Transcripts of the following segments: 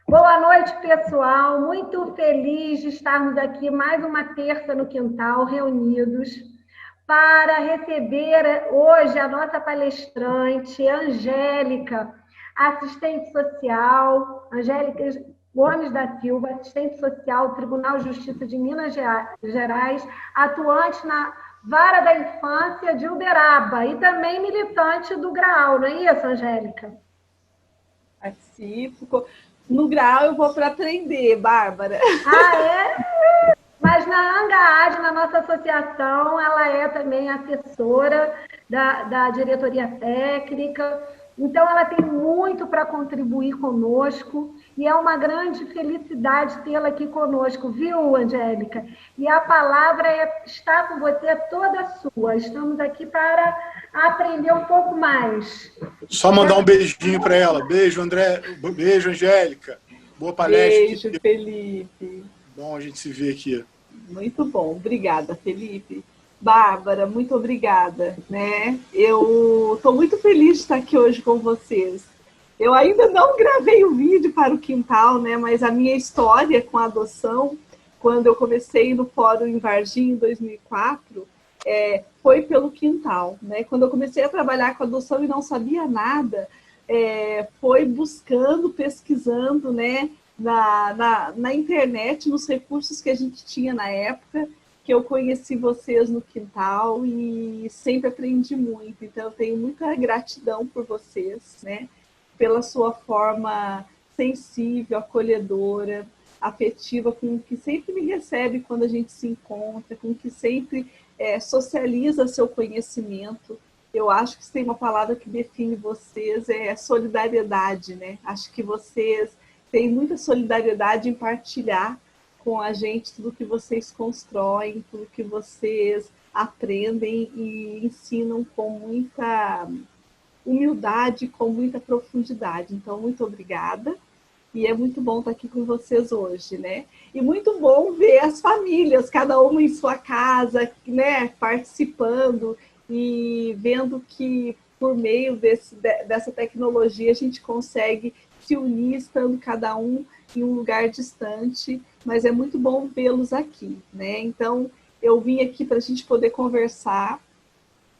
Boa noite, pessoal. Muito feliz de estarmos aqui mais uma terça no quintal, reunidos, para receber hoje a nossa palestrante, Angélica, assistente social, Angélica Gomes da Silva, assistente social do Tribunal de Justiça de Minas Gerais, atuante na Vara da Infância de Uberaba e também militante do GRAAL, não é isso, Angélica? Participo. No GRAAL eu vou para aprender, Bárbara. Ah, é? Mas na ANGAAD, na nossa associação, ela é também assessora da diretoria técnica. Então, ela tem muito para contribuir conosco e é uma grande felicidade tê-la aqui conosco, viu, Angélica? E a palavra está com você toda sua. Estamos aqui para aprender um pouco mais. Só mandar um beijinho para ela. Beijo, André. Beijo, Angélica. Boa palestra. Beijo, Felipe. Bom a gente se ver aqui. Muito bom. Obrigada, Felipe. Bárbara, muito obrigada, né? Eu estou muito feliz de estar aqui hoje com vocês. Eu ainda não gravei o vídeo para o quintal, né? Mas a minha história com a adoção, quando eu comecei no Fórum em Varginha em 2004, foi pelo quintal, né? Quando eu comecei a trabalhar com adoção e não sabia nada, foi buscando, pesquisando, né? Na internet, nos recursos que a gente tinha na época, que eu conheci vocês no quintal e sempre aprendi muito. Então, eu tenho muita gratidão por vocês, né? Pela sua forma sensível, acolhedora, afetiva, com que sempre me recebe quando a gente se encontra, com que sempre socializa seu conhecimento. Eu acho que se tem uma palavra que define vocês, é solidariedade, né? Acho que vocês têm muita solidariedade em partilhar com a gente tudo que vocês constroem, tudo que vocês aprendem e ensinam com muita humildade, com muita profundidade. Então, muito obrigada. E é muito bom estar aqui com vocês hoje, né? E muito bom ver as famílias, cada uma em sua casa, né? Participando e vendo que por meio dessa tecnologia a gente consegue se unir, estando cada um em um lugar distante, mas é muito bom vê-los aqui, né? Então, eu vim aqui para a gente poder conversar,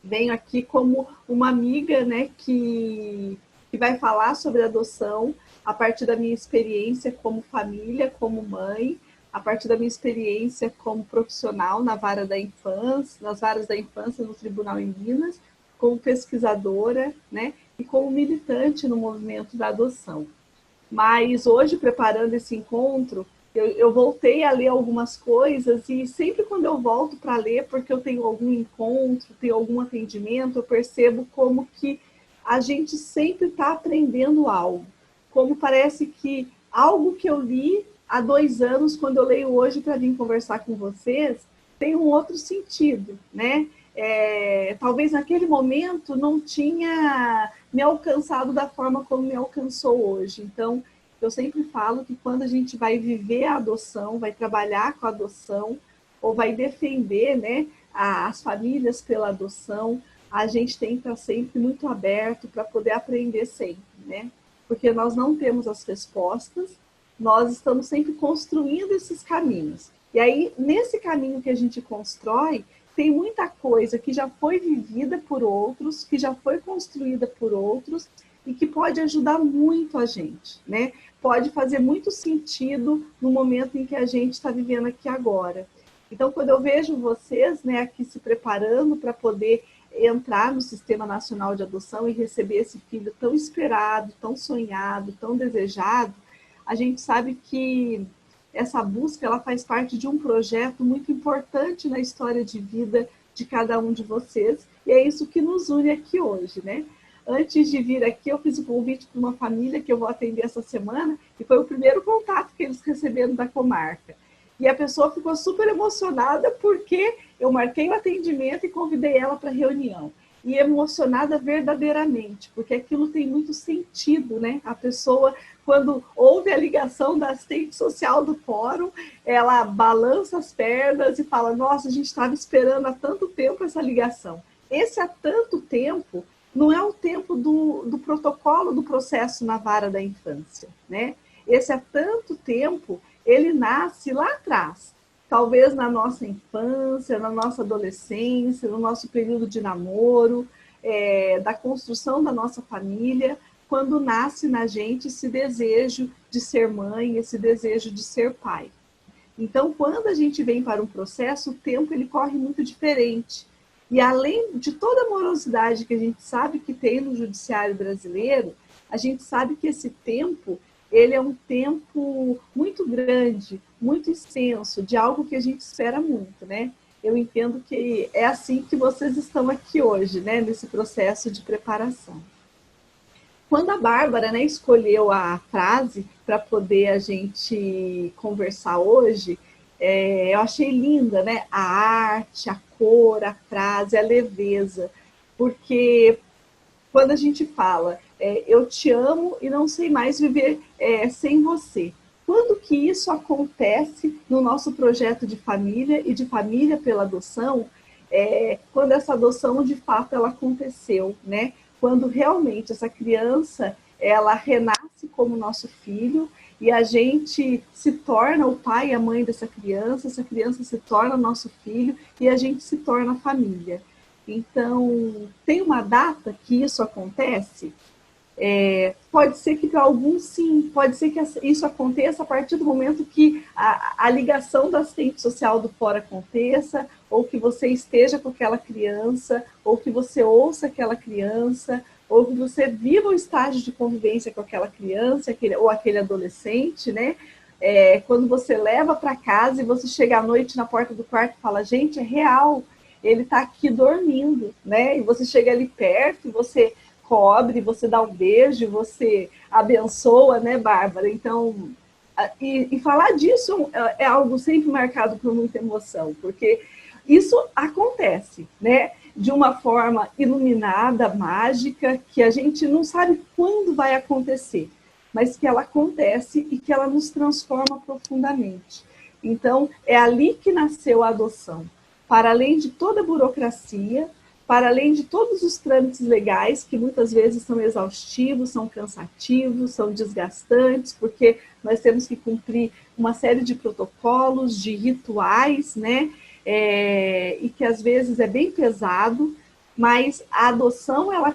venho aqui como uma amiga, né, que vai falar sobre adoção a partir da minha experiência como família, como mãe, a partir da minha experiência como profissional na vara da infância, nas varas da infância no Tribunal em Minas, como pesquisadora, né, e como militante no movimento da adoção. Mas hoje, preparando esse encontro, eu voltei a ler algumas coisas e sempre quando eu volto para ler, porque eu tenho algum encontro, tenho algum atendimento, eu percebo como que a gente sempre está aprendendo algo. Como parece que algo que eu li há 2 anos, quando eu leio hoje para vir conversar com vocês, tem um outro sentido, né? Talvez naquele momento não tinha me alcançado da forma como me alcançou hoje. Então, eu sempre falo que quando a gente vai viver a adoção, vai trabalhar com a adoção, ou vai defender, né, as famílias pela adoção, a gente tem que estar sempre muito aberto para poder aprender sempre, né? Porque nós não temos as respostas, nós estamos sempre construindo esses caminhos. E aí, nesse caminho que a gente constrói, tem muita coisa que já foi vivida por outros, que já foi construída por outros e que pode ajudar muito a gente, né? Pode fazer muito sentido no momento em que a gente está vivendo aqui agora. Então, quando eu vejo vocês, né, aqui se preparando para poder entrar no Sistema Nacional de Adoção e receber esse filho tão esperado, tão sonhado, tão desejado, a gente sabe que essa busca ela faz parte de um projeto muito importante na história de vida de cada um de vocês, e é isso que nos une aqui hoje, né? Antes de vir aqui, eu fiz um convite para uma família que eu vou atender essa semana, e foi o primeiro contato que eles receberam da comarca. E a pessoa ficou super emocionada porque eu marquei o atendimento e convidei ela para a reunião. e emocionada verdadeiramente, porque aquilo tem muito sentido, né? A pessoa, quando ouve a ligação da assistente social do fórum, ela balança as pernas e fala, nossa, a gente estava esperando há tanto tempo essa ligação. Esse há tanto tempo não é o tempo do protocolo do processo na vara da infância, né? Esse há tanto tempo, ele nasce lá atrás, talvez na nossa infância, na nossa adolescência, no nosso período de namoro, da construção da nossa família, quando nasce na gente esse desejo de ser mãe, esse desejo de ser pai. Então, quando a gente vem para um processo, o tempo ele corre muito diferente. E além de toda a morosidade que a gente sabe que tem no judiciário brasileiro, a gente sabe que esse tempo, ele é um tempo muito grande, muito extenso, de algo que a gente espera muito, né? Eu entendo que é assim que vocês estão aqui hoje, né? Nesse processo de preparação. Quando a Bárbara, né, escolheu a frase para poder a gente conversar hoje, eu achei linda, né? A arte, a cor, a frase, a leveza. Porque quando a gente fala, eu te amo e não sei mais viver sem você. Quando que isso acontece no nosso projeto de família e de família pela adoção? Quando essa adoção, de fato, ela aconteceu, né? Quando realmente essa criança, ela renasce como nosso filho e a gente se torna o pai e a mãe dessa criança, essa criança se torna nosso filho e a gente se torna família. Então, tem uma data que isso acontece? Pode ser que para alguns sim, pode ser que isso aconteça a partir do momento que a ligação da assistente social do fora aconteça, ou que você esteja com aquela criança, ou que você ouça aquela criança, ou que você viva o estágio de convivência com aquela criança, ou aquele adolescente, né? Quando você leva para casa e você chega à noite na porta do quarto e fala, gente, é real, ele está aqui dormindo, né? E você chega ali perto e você cobre, você dá um beijo, você abençoa, né, Bárbara? Então, e falar disso é algo sempre marcado por muita emoção, porque isso acontece, né, de uma forma iluminada, mágica, que a gente não sabe quando vai acontecer, mas que ela acontece e que ela nos transforma profundamente. Então, é ali que nasceu a adoção. Para além de toda a burocracia, para além de todos os trâmites legais, que muitas vezes são exaustivos, são cansativos, são desgastantes, porque nós temos que cumprir uma série de protocolos, de rituais, né? E que às vezes é bem pesado, mas a adoção ela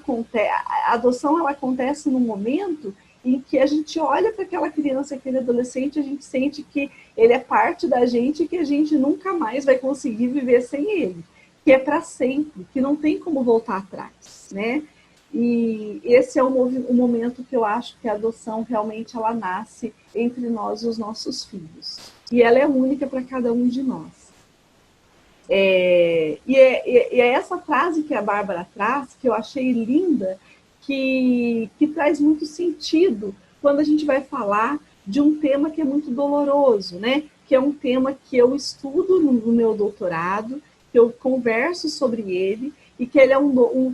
acontece num momento em que a gente olha para aquela criança, aquele adolescente, a gente sente que ele é parte da gente e que a gente nunca mais vai conseguir viver sem ele, que é para sempre, que não tem como voltar atrás, né? E esse é o momento que eu acho que a adoção realmente ela nasce entre nós e os nossos filhos. E ela é única para cada um de nós. E é essa frase que a Bárbara traz, que eu achei linda, que traz muito sentido quando a gente vai falar de um tema que é muito doloroso, né? Que é um tema que eu estudo no meu doutorado, que eu converso sobre ele, e que ele é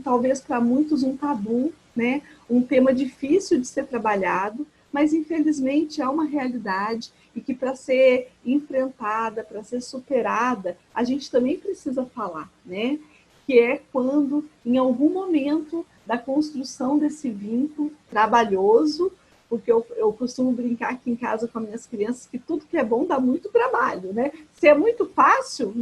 talvez para muitos um tabu, né? Um tema difícil de ser trabalhado, mas infelizmente é uma realidade e que para ser enfrentada, para ser superada, a gente também precisa falar, né? Que é quando, em algum momento da construção desse vínculo trabalhoso, porque eu costumo brincar aqui em casa com as minhas crianças que tudo que é bom dá muito trabalho, né? Se é muito fácil,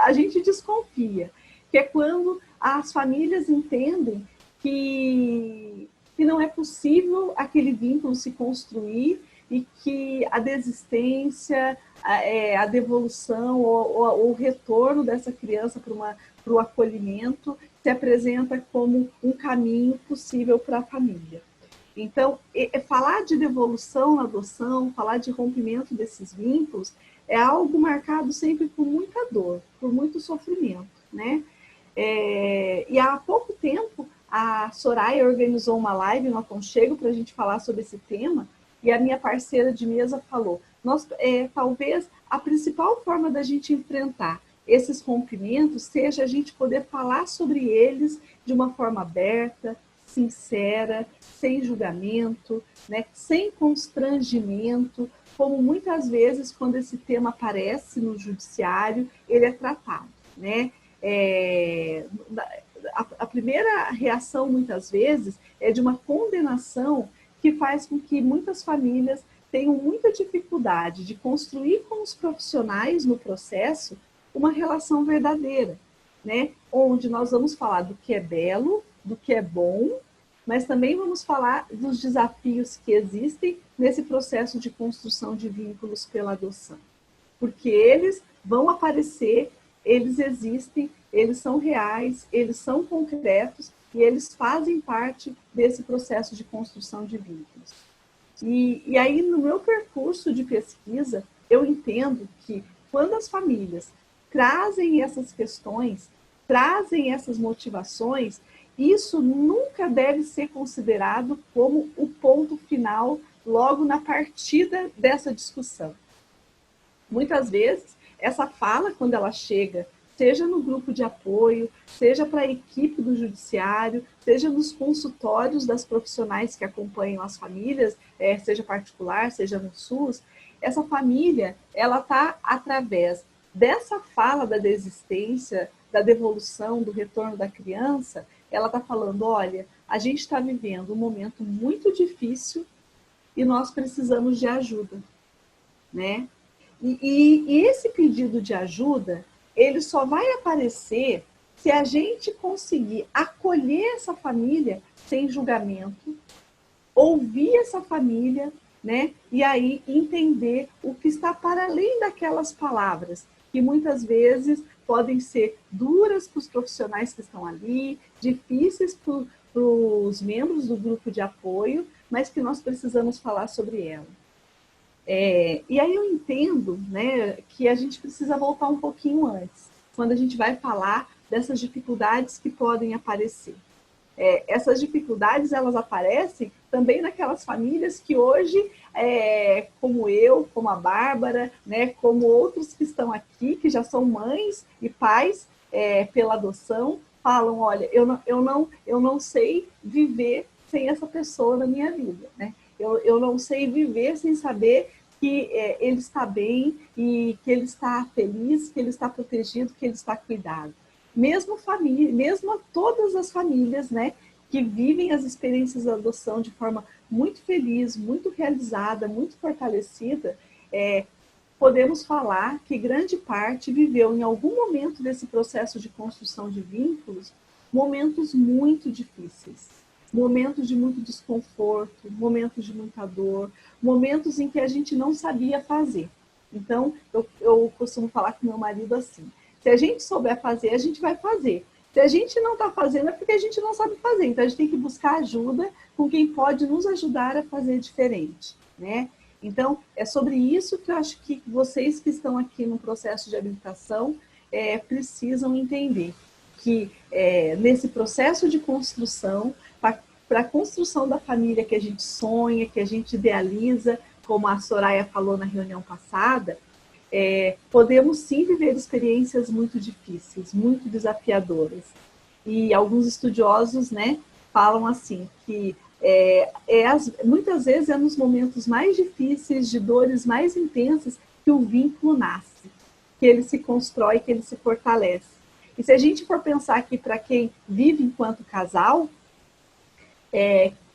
a gente desconfia. Que é quando as famílias entendem que não é possível aquele vínculo se construir e que a desistência, a devolução ou o retorno dessa criança para o acolhimento se apresenta como um caminho possível para a família. Então, falar de devolução na adoção, falar de rompimento desses vínculos, é algo marcado sempre por muita dor, por muito sofrimento, né? E há pouco tempo, a Soraya organizou uma live no Aconchego para a gente falar sobre esse tema, e a minha parceira de mesa falou, talvez a principal forma da gente enfrentar esses rompimentos seja a gente poder falar sobre eles de uma forma aberta, sincera, sem julgamento, né? Sem constrangimento, como muitas vezes quando esse tema aparece no judiciário, ele é tratado, né? A primeira reação, muitas vezes, é de uma condenação que faz com que muitas famílias tenham muita dificuldade de construir com os profissionais no processo uma relação verdadeira, né? Onde nós vamos falar do que é belo, do que é bom, mas também vamos falar dos desafios que existem nesse processo de construção de vínculos pela adoção. Porque eles vão aparecer, eles existem, eles são reais, eles são concretos e eles fazem parte desse processo de construção de vínculos. E aí, no meu percurso de pesquisa, eu entendo que quando as famílias trazem essas questões, trazem essas motivações, isso nunca deve ser considerado como o ponto final logo na partida dessa discussão. Muitas vezes, essa fala, quando ela chega, seja no grupo de apoio, seja para a equipe do judiciário, seja nos consultórios das profissionais que acompanham as famílias, seja particular, seja no SUS, essa família, ela está através dessa fala da desistência, da devolução, do retorno da criança, ela está falando, olha, a gente está vivendo um momento muito difícil e nós precisamos de ajuda, né? E esse pedido de ajuda, ele só vai aparecer se a gente conseguir acolher essa família sem julgamento, ouvir essa família, né? E aí entender o que está para além daquelas palavras, que muitas vezes podem ser duras para os profissionais que estão ali, difíceis para os membros do grupo de apoio, mas que nós precisamos falar sobre ela. E aí eu entendo, né, que a gente precisa voltar um pouquinho antes, quando a gente vai falar dessas dificuldades que podem aparecer. Essas dificuldades, elas aparecem também naquelas famílias que hoje, como eu, como a Bárbara, né, como outros que estão aqui, que já são mães e pais pela adoção, falam, olha, eu não sei viver sem essa pessoa na minha vida, né? Eu não sei viver sem saber que ele está bem e que ele está feliz, que ele está protegido, que ele está cuidado. Mesmo todas as famílias, né, que vivem as experiências da adoção de forma muito feliz, muito realizada, muito fortalecida, podemos falar que grande parte viveu em algum momento desse processo de construção de vínculos momentos muito difíceis. Momentos de muito desconforto, momentos de muita dor, momentos em que a gente não sabia fazer. Então, eu costumo falar com meu marido assim, se a gente souber fazer, a gente vai fazer. Se a gente não está fazendo, é porque a gente não sabe fazer. Então, a gente tem que buscar ajuda com quem pode nos ajudar a fazer diferente, né? Então, é sobre isso que eu acho que vocês que estão aqui no processo de habilitação precisam entender. Que nesse processo de construção, para a construção da família que a gente sonha, que a gente idealiza, como a Soraya falou na reunião passada, podemos sim viver experiências muito difíceis, muito desafiadoras. E alguns estudiosos, né, falam assim, que muitas vezes é nos momentos mais difíceis, de dores mais intensas, que o vínculo nasce, que ele se constrói, que ele se fortalece. E se a gente for pensar aqui para quem vive enquanto casal,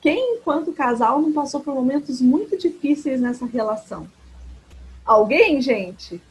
quem enquanto casal não passou por momentos muito difíceis nessa relação? Alguém, gente?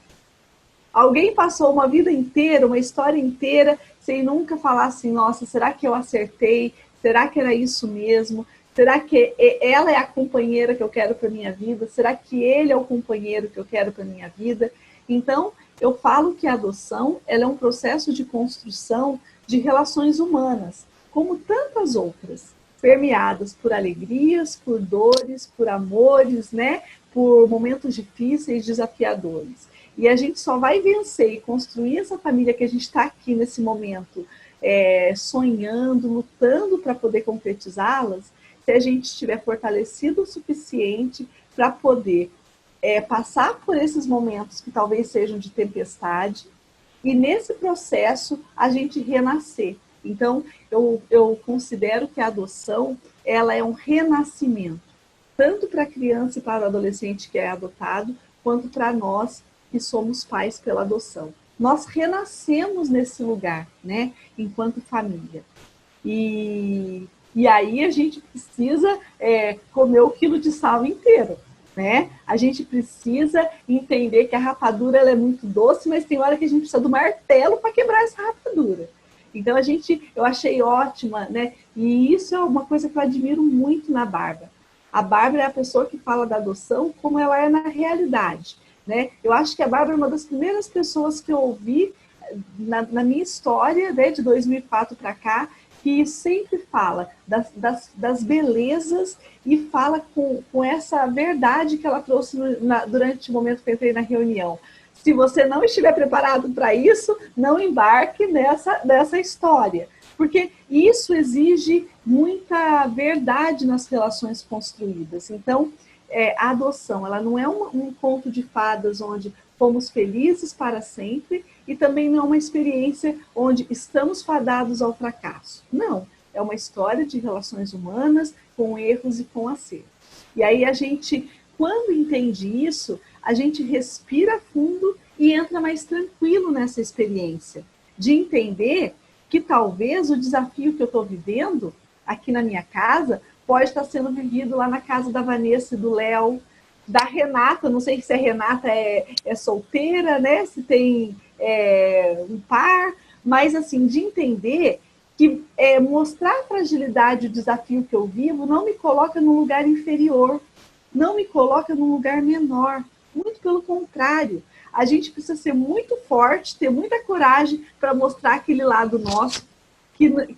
Alguém passou uma vida inteira, uma história inteira, sem nunca falar assim, nossa, será que eu acertei? Será que era isso mesmo? Será que ela é a companheira que eu quero para minha vida? Será que ele é o companheiro que eu quero para minha vida? Então, eu falo que a adoção, ela é um processo de construção de relações humanas, como tantas outras, permeadas por alegrias, por dores, por amores, né? Por momentos difíceis, desafiadores. E a gente só vai vencer e construir essa família que a gente está aqui nesse momento, sonhando, lutando para poder concretizá-las, se a gente estiver fortalecido o suficiente para poder passar por esses momentos que talvez sejam de tempestade e nesse processo a gente renascer. Então, eu considero que a adoção, ela é um renascimento, tanto para a criança e para o adolescente que é adotado, quanto para nós que somos pais pela adoção. Nós renascemos nesse lugar, né, enquanto família. E aí a gente precisa comer o quilo de sal inteiro, né? A gente precisa entender que a rapadura ela é muito doce, mas tem hora que a gente precisa do martelo para quebrar essa rapadura. Então eu achei ótima, né? E isso é uma coisa que eu admiro muito na Bárbara. A Bárbara é a pessoa que fala da adoção como ela é na realidade, né? Eu acho que a Bárbara é uma das primeiras pessoas que eu ouvi na minha história, né, de 2004 para cá, que sempre fala das belezas e fala com essa verdade que ela trouxe durante o momento que eu entrei na reunião. Se você não estiver preparado para isso, não embarque nessa história. Porque isso exige muita verdade nas relações construídas. Então, a adoção, ela não é um conto de fadas onde fomos felizes para sempre e também não é uma experiência onde estamos fadados ao fracasso. Não, é uma história de relações humanas com erros e com acertos. E aí a gente, quando entende isso, a gente respira fundo e entra mais tranquilo nessa experiência, de entender que talvez o desafio que eu estou vivendo aqui na minha casa pode estar sendo vivido lá na casa da Vanessa e do Léo, da Renata, não sei se a Renata é solteira, né? Se tem um par, mas assim, de entender que mostrar a fragilidade, o desafio que eu vivo, não me coloca num lugar inferior, não me coloca num lugar menor, muito pelo contrário. A gente precisa ser muito forte, ter muita coragem para mostrar aquele lado nosso,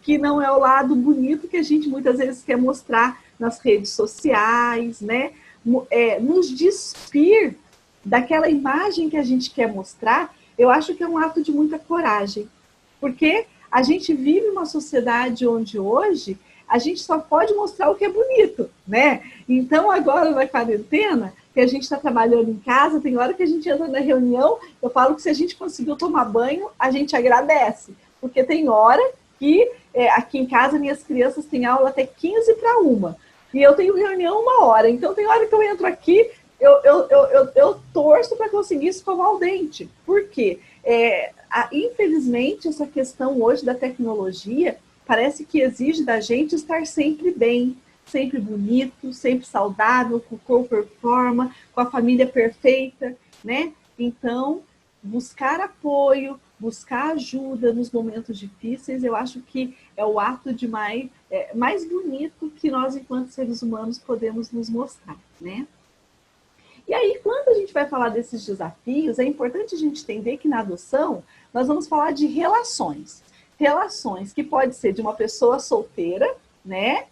que não é o lado bonito que a gente muitas vezes quer mostrar nas redes sociais, né? Nos despir daquela imagem que a gente quer mostrar, eu acho que é um ato de muita coragem. Porque a gente vive uma sociedade onde hoje a gente só pode mostrar o que é bonito, né? Então, agora na quarentena, que a gente está trabalhando em casa, tem hora que a gente entra na reunião, eu falo que se a gente conseguiu tomar banho, a gente agradece. Porque tem hora que aqui em casa minhas crianças têm aula até 15 para 1. E eu tenho reunião 1 hora. Então tem hora que eu entro aqui, eu torço para conseguir escovar o dente. Por quê? Infelizmente, essa questão hoje da tecnologia parece que exige da gente estar sempre bem, sempre bonito, sempre saudável, com o corpo performa, com a família perfeita, né? Então, buscar apoio, buscar ajuda nos momentos difíceis, eu acho que é o ato de mais bonito que nós, enquanto seres humanos, podemos nos mostrar, né? E aí, quando a gente vai falar desses desafios, é importante a gente entender que na adoção, nós vamos falar de relações. Relações que pode ser de uma pessoa solteira, né?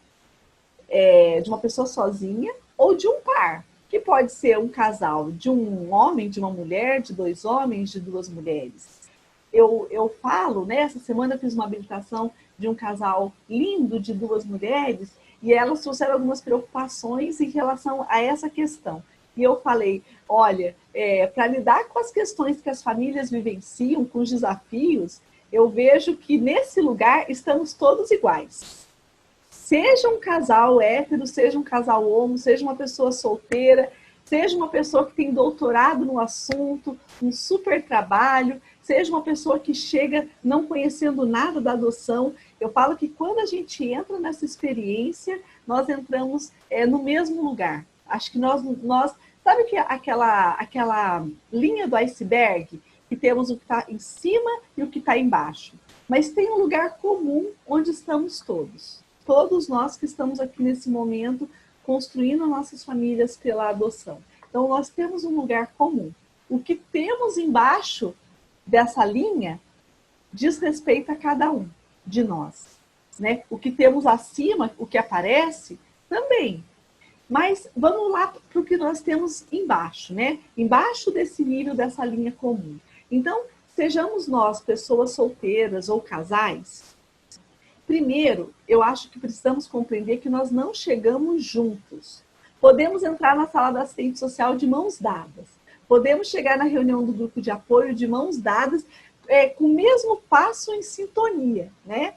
De uma pessoa sozinha, ou de um par, que pode ser um casal de um homem, de uma mulher, de 2 homens, de 2 mulheres. Eu falo, né? Essa semana eu fiz uma habilitação de um casal lindo de 2 mulheres e elas trouxeram algumas preocupações em relação a essa questão. E eu falei, olha, para lidar com as questões que as famílias vivenciam, com os desafios, eu vejo que nesse lugar estamos todos iguais. Seja um casal hétero, seja um casal homo, seja uma pessoa solteira, seja uma pessoa que tem doutorado no assunto, um super trabalho, seja uma pessoa que chega não conhecendo nada da adoção. Eu falo que quando a gente entra nessa experiência, nós entramos no mesmo lugar. Acho que nós sabe que aquela linha do iceberg, que temos o que está em cima e o que está embaixo. Mas tem um lugar comum onde estamos todos. Todos nós que estamos aqui nesse momento construindo nossas famílias pela adoção. Então, nós temos um lugar comum. O que temos embaixo dessa linha diz respeito a cada um de nós, né? O que temos acima, o que aparece, também. Mas vamos lá para o que nós temos embaixo, né? Embaixo desse nível, dessa linha comum. Então, sejamos nós, pessoas solteiras ou casais, primeiro, eu acho que precisamos compreender que nós não chegamos juntos. Podemos entrar na sala da assistente social de mãos dadas. Podemos chegar na reunião do grupo de apoio de mãos dadas, com o mesmo passo em sintonia, né?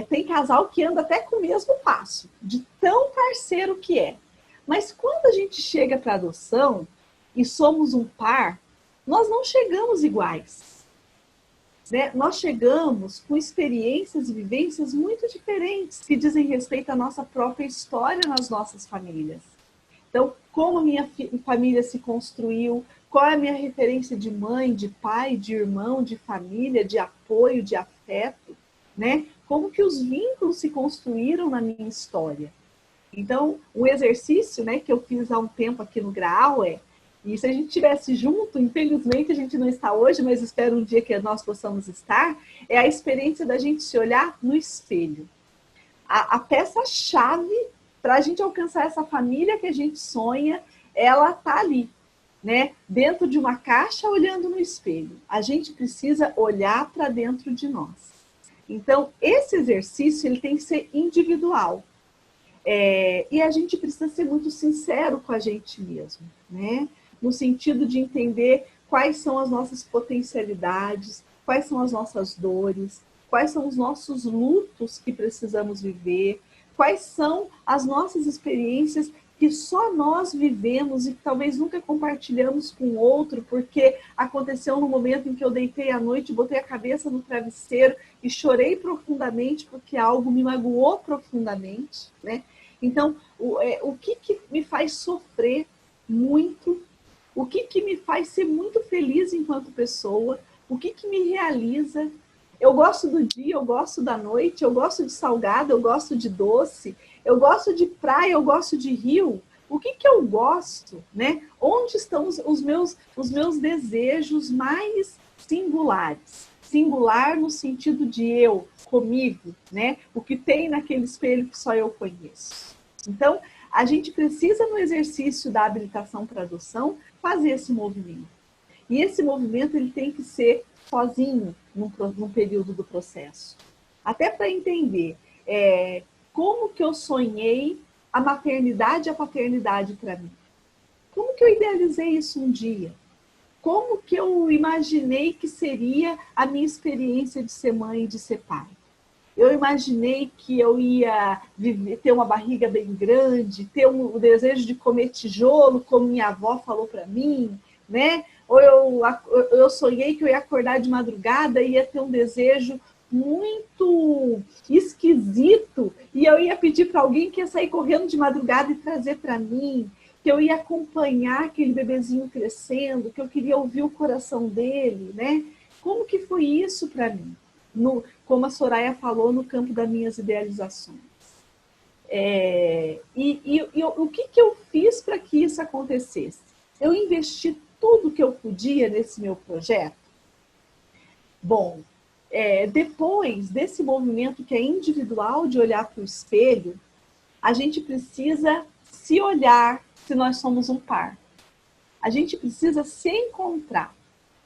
Tem casal que anda até com o mesmo passo, de tão parceiro que é. Mas quando a gente chega para adoção e somos um par, nós não chegamos iguais, né? Nós chegamos com experiências e vivências muito diferentes que dizem respeito à nossa própria história nas nossas famílias. Então, como a minha família se construiu, qual é a minha referência de mãe, de pai, de irmão, de família, de apoio, de afeto, né? Como que os vínculos se construíram na minha história. Então, o exercício, né, que eu fiz há um tempo aqui no Graal e se a gente estivesse junto, infelizmente a gente não está hoje, mas espero um dia que nós possamos estar, é a experiência da gente se olhar no espelho. A peça-chave para a gente alcançar essa família que a gente sonha, ela está ali, né? Dentro de uma caixa, olhando no espelho. A gente precisa olhar para dentro de nós. Então, esse exercício ele tem que ser individual. E a gente precisa ser muito sincero com a gente mesmo, né? No sentido de entender quais são as nossas potencialidades, quais são as nossas dores, quais são os nossos lutos que precisamos viver, quais são as nossas experiências que só nós vivemos e que talvez nunca compartilhamos com o outro, porque aconteceu no momento em que eu deitei à noite, botei a cabeça no travesseiro e chorei profundamente porque algo me magoou profundamente, né? Então, o que me faz sofrer muito, o que me faz ser muito feliz enquanto pessoa, o que me realiza. Eu gosto do dia, eu gosto da noite, eu gosto de salgado, eu gosto de doce, eu gosto de praia, eu gosto de rio. O que eu gosto, né? Onde estão os meus desejos mais singulares? Singular no sentido de eu, comigo, né? O que tem naquele espelho que só eu conheço. Então, a gente precisa, no exercício da habilitação para adoção, fazer esse movimento. E esse movimento ele tem que ser sozinho num período do processo. Até para entender como que eu sonhei a maternidade e a paternidade para mim. Como que eu idealizei isso um dia? Como que eu imaginei que seria a minha experiência de ser mãe e de ser pai? Eu imaginei que eu ia ter uma barriga bem grande, ter o desejo de comer tijolo, como minha avó falou para mim, né? Ou eu sonhei que eu ia acordar de madrugada e ia ter um desejo muito esquisito e eu ia pedir para alguém que ia sair correndo de madrugada e trazer para mim, que eu ia acompanhar aquele bebezinho crescendo, que eu queria ouvir o coração dele, né? Como que foi isso para mim? Como a Soraya falou, no campo das minhas idealizações. O que eu fiz para que isso acontecesse? Eu investi tudo que eu podia nesse meu projeto? Bom, depois desse movimento que é individual de olhar para o espelho, a gente precisa se olhar se nós somos um par. A gente precisa se encontrar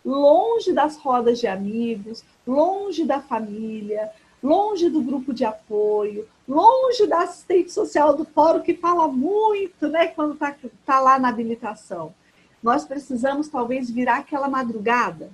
longe das rodas de amigos, longe da família, longe do grupo de apoio, longe da assistente social do fórum que fala muito, né, quando tá lá na habilitação. Nós precisamos talvez virar aquela madrugada,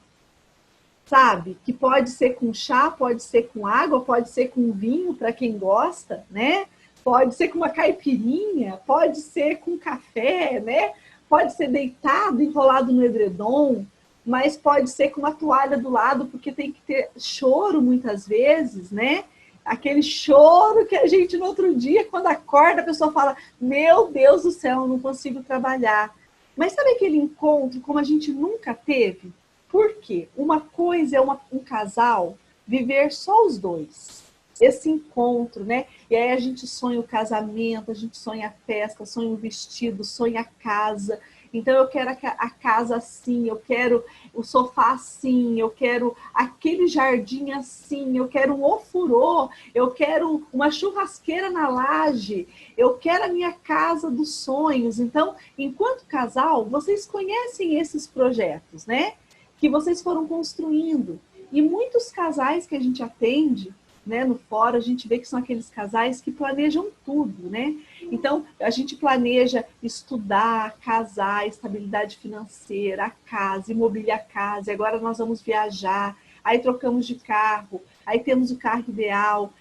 sabe? Que pode ser com chá, pode ser com água, pode ser com vinho, para quem gosta, né? Pode ser com uma caipirinha, pode ser com café, né? Pode ser deitado, enrolado no edredom, mas pode ser com uma toalha do lado, porque tem que ter choro muitas vezes, né? Aquele choro que a gente no outro dia, quando acorda, a pessoa fala, meu Deus do céu, eu não consigo trabalhar. Mas sabe aquele encontro como a gente nunca teve? Por quê? Uma coisa é um casal viver só os dois. Esse encontro, né? E aí a gente sonha o casamento, a gente sonha a festa, sonha o vestido, sonha a casa. Então eu quero a casa assim, eu quero o sofá assim, eu quero aquele jardim assim, eu quero um ofurô, eu quero uma churrasqueira na laje, eu quero a minha casa dos sonhos. Então, enquanto casal, vocês conhecem esses projetos, né? Que vocês foram construindo. E muitos casais que a gente atende né, no fórum, a gente vê que são aqueles casais que planejam tudo, né? Então, a gente planeja estudar, casar, estabilidade financeira, a casa, imobiliar a casa, e agora nós vamos viajar, aí trocamos de carro, aí temos o carro ideal.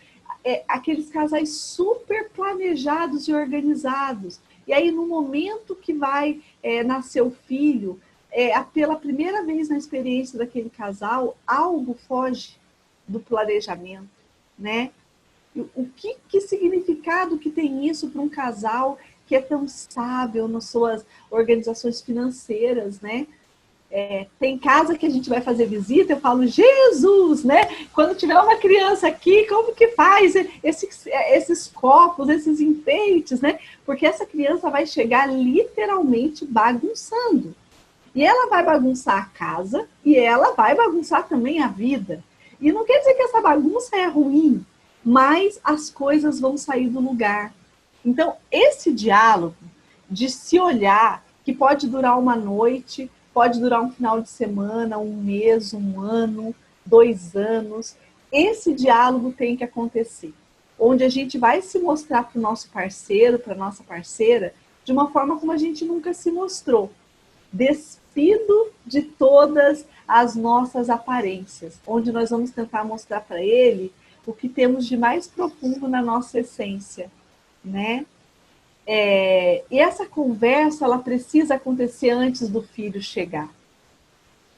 Aqueles casais super planejados e organizados. E aí, no momento que vai nascer o filho, pela primeira vez na experiência daquele casal, algo foge do planejamento, né? Que significado que tem isso para um casal que é tão sábio nas suas organizações financeiras, né? Tem casa que a gente vai fazer visita, eu falo, Jesus, né? Quando tiver uma criança aqui, como que faz esses copos, esses enfeites, né? Porque essa criança vai chegar literalmente bagunçando. E ela vai bagunçar a casa e ela vai bagunçar também a vida. E não quer dizer que essa bagunça é ruim, mas as coisas vão sair do lugar. Então, esse diálogo de se olhar, que pode durar uma noite, pode durar um final de semana, um mês, um ano, 2 anos, esse diálogo tem que acontecer. Onde a gente vai se mostrar para o nosso parceiro, para a nossa parceira, de uma forma como a gente nunca se mostrou. Despido de todas as nossas aparências, onde nós vamos tentar mostrar para ele o que temos de mais profundo na nossa essência, né? E essa conversa, ela precisa acontecer antes do filho chegar.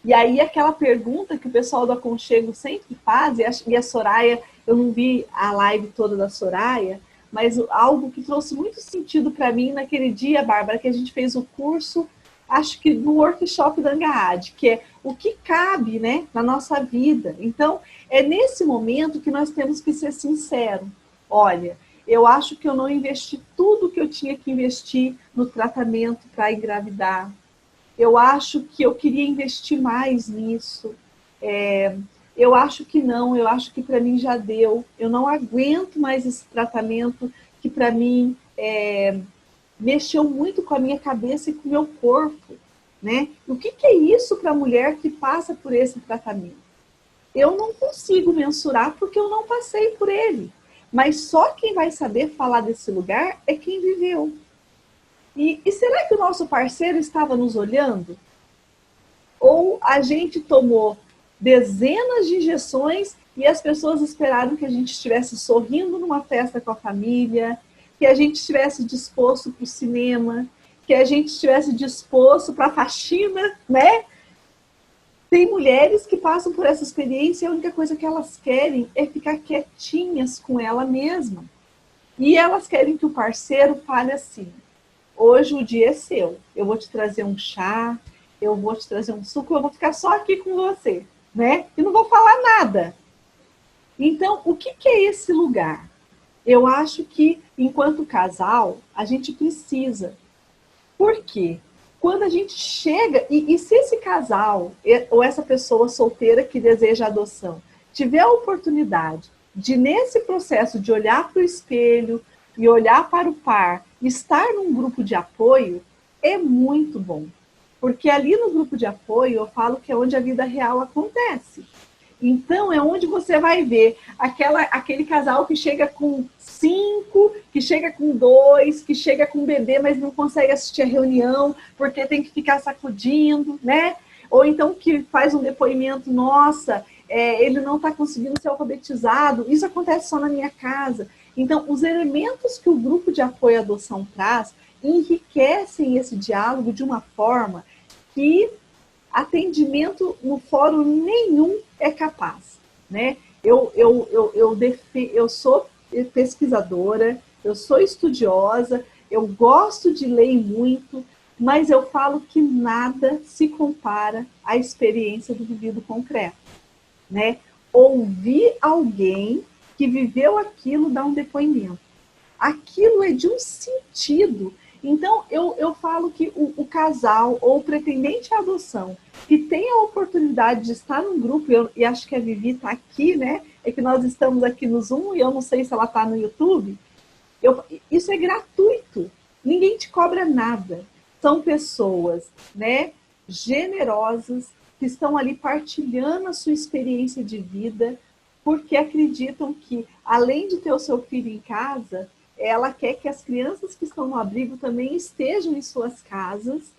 E aí aquela pergunta que o pessoal do Aconchego sempre faz, e a Soraya, eu não vi a live toda da Soraya, mas algo que trouxe muito sentido para mim naquele dia, Bárbara, que a gente fez o curso, acho que no workshop da Angaad, que é o que cabe, né, na nossa vida. Então, é nesse momento que nós temos que ser sinceros. Olha, eu acho que eu não investi tudo que eu tinha que investir no tratamento para engravidar. Eu acho que eu queria investir mais nisso. Eu acho que não, eu acho que para mim já deu. Eu não aguento mais esse tratamento que para mim mexeu muito com a minha cabeça e com o meu corpo, né? O que é isso para a mulher que passa por esse tratamento? Eu não consigo mensurar porque eu não passei por ele. Mas só quem vai saber falar desse lugar é quem viveu. E será que o nosso parceiro estava nos olhando? Ou a gente tomou dezenas de injeções e as pessoas esperaram que a gente estivesse sorrindo numa festa com a família, que a gente estivesse disposto para o cinema, que a gente estivesse disposto para a faxina, né? Tem mulheres que passam por essa experiência e a única coisa que elas querem é ficar quietinhas com ela mesma. E elas querem que o parceiro fale assim, hoje o dia é seu, eu vou te trazer um chá, eu vou te trazer um suco, eu vou ficar só aqui com você, né? E não vou falar nada. Então, o que é esse lugar? Eu acho que, enquanto casal, a gente precisa. Por quê? Quando a gente chega, e se esse casal, ou essa pessoa solteira que deseja adoção, tiver a oportunidade de, nesse processo de olhar para o espelho e olhar para o par, estar num grupo de apoio, é muito bom. Porque ali no grupo de apoio, eu falo que é onde a vida real acontece. Então, é onde você vai ver aquele casal que chega com 5, que chega com 2, que chega com um bebê, mas não consegue assistir a reunião porque tem que ficar sacudindo, né? Ou então que faz um depoimento, nossa, ele não está conseguindo ser alfabetizado, isso acontece só na minha casa. Então, os elementos que o grupo de apoio à adoção traz enriquecem esse diálogo de uma forma que atendimento no fórum nenhum é capaz, né? Eu sou pesquisadora, eu sou estudiosa, eu gosto de ler muito, mas eu falo que nada se compara à experiência do vivido concreto, né? Ouvir alguém que viveu aquilo dar um depoimento. Aquilo é de um sentido. Então, eu falo que o casal ou o pretendente à adoção que tem a oportunidade de estar num grupo, e acho que a Vivi está aqui, né? É que nós estamos aqui no Zoom e eu não sei se ela está no YouTube. Isso é gratuito. Ninguém te cobra nada. São pessoas, né, generosas, que estão ali partilhando a sua experiência de vida porque acreditam que, além de ter o seu filho em casa, ela quer que as crianças que estão no abrigo também estejam em suas casas.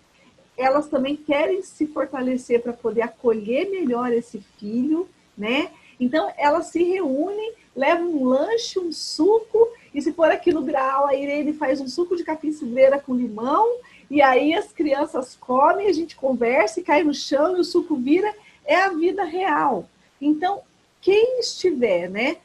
Elas também querem se fortalecer para poder acolher melhor esse filho, né? Então, elas se reúnem, levam um lanche, um suco, e se for aqui no Graal, a Irene faz um suco de capim-cidreira com limão, e aí as crianças comem, a gente conversa e cai no chão e o suco vira. É a vida real. Então, quem estiver, né,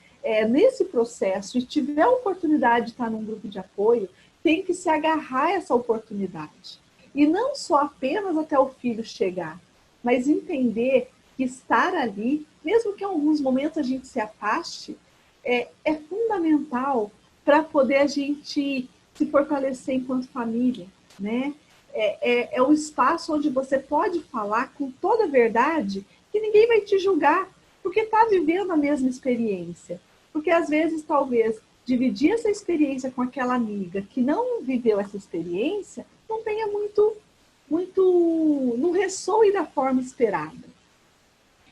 nesse processo e tiver a oportunidade de estar num grupo de apoio, tem que se agarrar a essa oportunidade. E não só apenas até o filho chegar, mas entender que estar ali, mesmo que em alguns momentos a gente se afaste, é fundamental para poder a gente se fortalecer enquanto família, né? É o espaço onde você pode falar com toda a verdade, que ninguém vai te julgar, porque está vivendo a mesma experiência. Porque às vezes, talvez, dividir essa experiência com aquela amiga que não viveu essa experiência, não tenha não ressoe da forma esperada.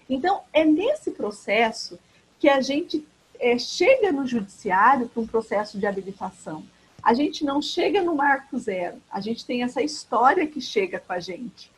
Então, é nesse processo que a gente chega no judiciário para um processo de habilitação. A gente não chega no marco zero, a gente tem essa história que chega com a gente.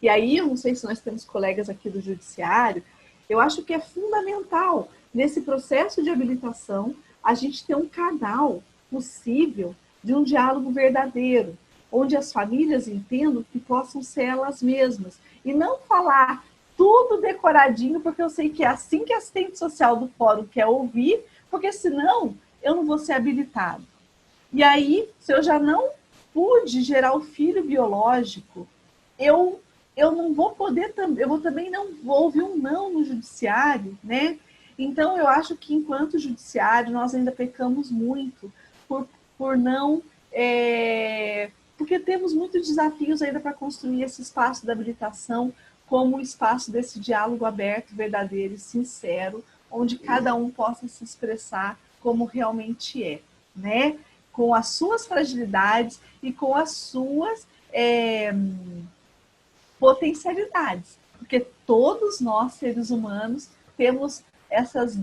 E aí, eu não sei se nós temos colegas aqui do judiciário, eu acho que é fundamental, nesse processo de habilitação, a gente ter um canal possível de um diálogo verdadeiro, onde as famílias entendam que possam ser elas mesmas. E não falar tudo decoradinho, porque eu sei que é assim que a assistente social do fórum quer ouvir, porque senão eu não vou ser habilitado. E aí, se eu já não pude gerar o filho biológico, eu não vou poder, eu também não vou ouvir um não no judiciário, né? Então, eu acho que enquanto judiciário, nós ainda pecamos muito por não... porque temos muitos desafios ainda para construir esse espaço da habilitação como o espaço desse diálogo aberto, verdadeiro e sincero, onde cada um possa se expressar como realmente é, né? Com as suas fragilidades e com as suas potencialidades. Porque todos nós, seres humanos, temos esses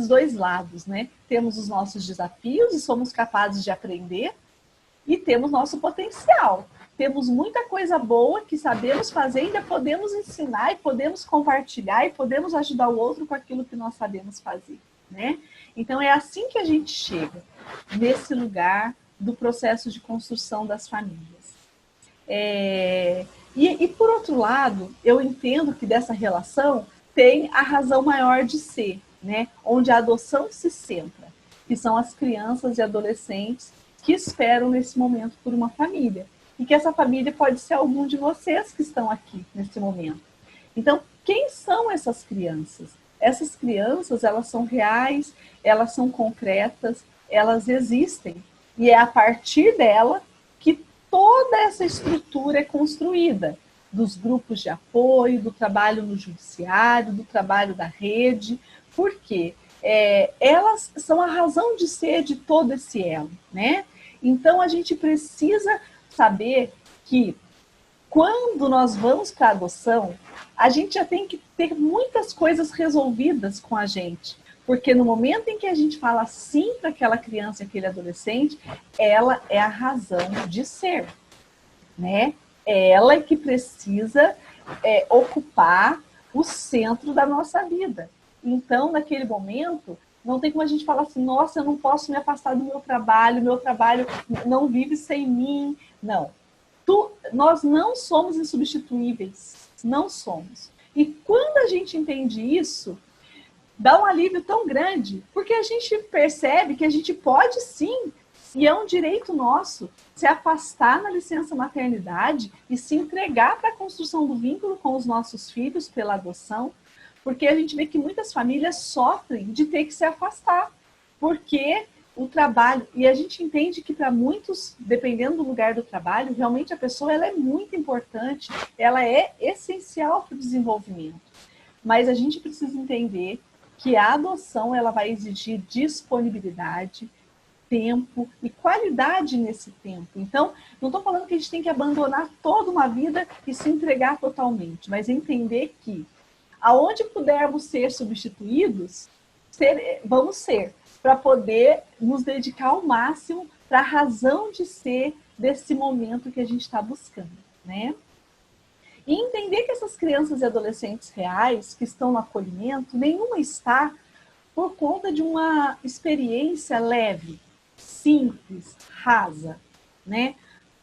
dois lados, né? Temos os nossos desafios e somos capazes de aprender, e temos nosso potencial. Temos muita coisa boa que sabemos fazer, ainda podemos ensinar e podemos compartilhar e podemos ajudar o outro com aquilo que nós sabemos fazer, né? Então, é assim que a gente chega nesse lugar do processo de construção das famílias. E por outro lado, eu entendo que dessa relação tem a razão maior de ser, né? Onde a adoção se centra, que são as crianças e adolescentes que esperam nesse momento por uma família. E que essa família pode ser algum de vocês que estão aqui nesse momento. Então, quem são essas crianças? Essas crianças, elas são reais, elas são concretas, elas existem. E é a partir dela que toda essa estrutura é construída, dos grupos de apoio, do trabalho no judiciário, do trabalho da rede. Por quê? Elas são a razão de ser de todo esse elo, né? Então, a gente precisa saber que quando nós vamos para a adoção, a gente já tem que ter muitas coisas resolvidas com a gente. Porque no momento em que a gente fala sim para aquela criança, aquele adolescente, ela é a razão de ser, né? Ela é que precisa ocupar o centro da nossa vida. Então, naquele momento, não tem como a gente falar assim, nossa, eu não posso me afastar do meu trabalho não vive sem mim. Não. Nós não somos insubstituíveis. Não somos. E quando a gente entende isso, dá um alívio tão grande, porque a gente percebe que a gente pode sim, e é um direito nosso, se afastar na licença maternidade e se entregar para a construção do vínculo com os nossos filhos pela adoção, porque a gente vê que muitas famílias sofrem de ter que se afastar, porque o trabalho, e a gente entende que para muitos, dependendo do lugar do trabalho, realmente a pessoa ela é muito importante, ela é essencial para o desenvolvimento. Mas a gente precisa entender que a adoção ela vai exigir disponibilidade, tempo e qualidade nesse tempo. Então, não estou falando que a gente tem que abandonar toda uma vida e se entregar totalmente, mas entender que aonde pudermos ser substituídos, vamos ser, para poder nos dedicar ao máximo para a razão de ser desse momento que a gente está buscando, né? E entender que essas crianças e adolescentes reais que estão no acolhimento, nenhuma está por conta de uma experiência leve, simples, rasa, né?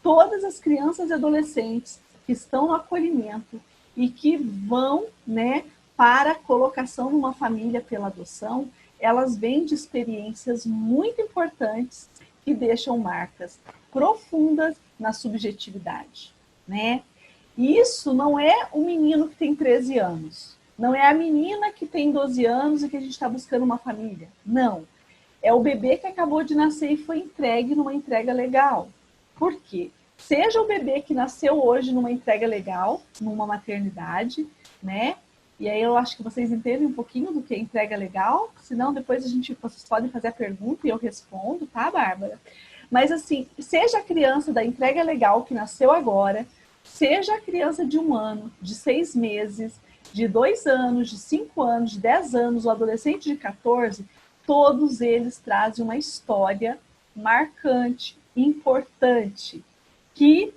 Todas as crianças e adolescentes que estão no acolhimento e que vão, né, para a colocação numa família pela adoção, elas vêm de experiências muito importantes que deixam marcas profundas na subjetividade, né? E isso não é o menino que tem 13 anos, não é a menina que tem 12 anos e que a gente está buscando uma família, não. É o bebê que acabou de nascer e foi entregue numa entrega legal. Por quê? Seja o bebê que nasceu hoje numa entrega legal, numa maternidade, né? E aí eu acho que vocês entendem um pouquinho do que é entrega legal, senão depois vocês podem fazer a pergunta e eu respondo, tá, Bárbara? Mas assim, seja a criança da entrega legal que nasceu agora, seja a criança de 1 ano, de 6 meses, de 2 anos, de 5 anos, de 10 anos, o adolescente de 14, todos eles trazem uma história marcante, importante, que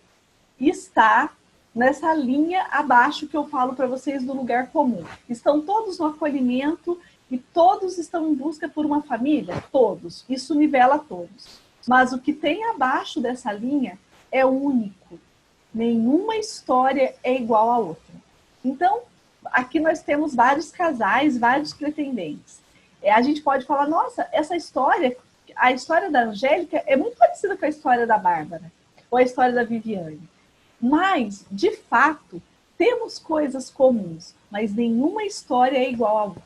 está nessa linha abaixo que eu falo para vocês do lugar comum. Estão todos no acolhimento e todos estão em busca por uma família? Todos. Isso nivela todos. Mas o que tem abaixo dessa linha é único. Nenhuma história é igual à outra. Então, aqui nós temos vários casais, vários pretendentes. A gente pode falar, nossa, essa história, a história da Angélica é muito parecida com a história da Bárbara, ou a história da Viviane. Mas, de fato, temos coisas comuns, mas nenhuma história é igual à outra.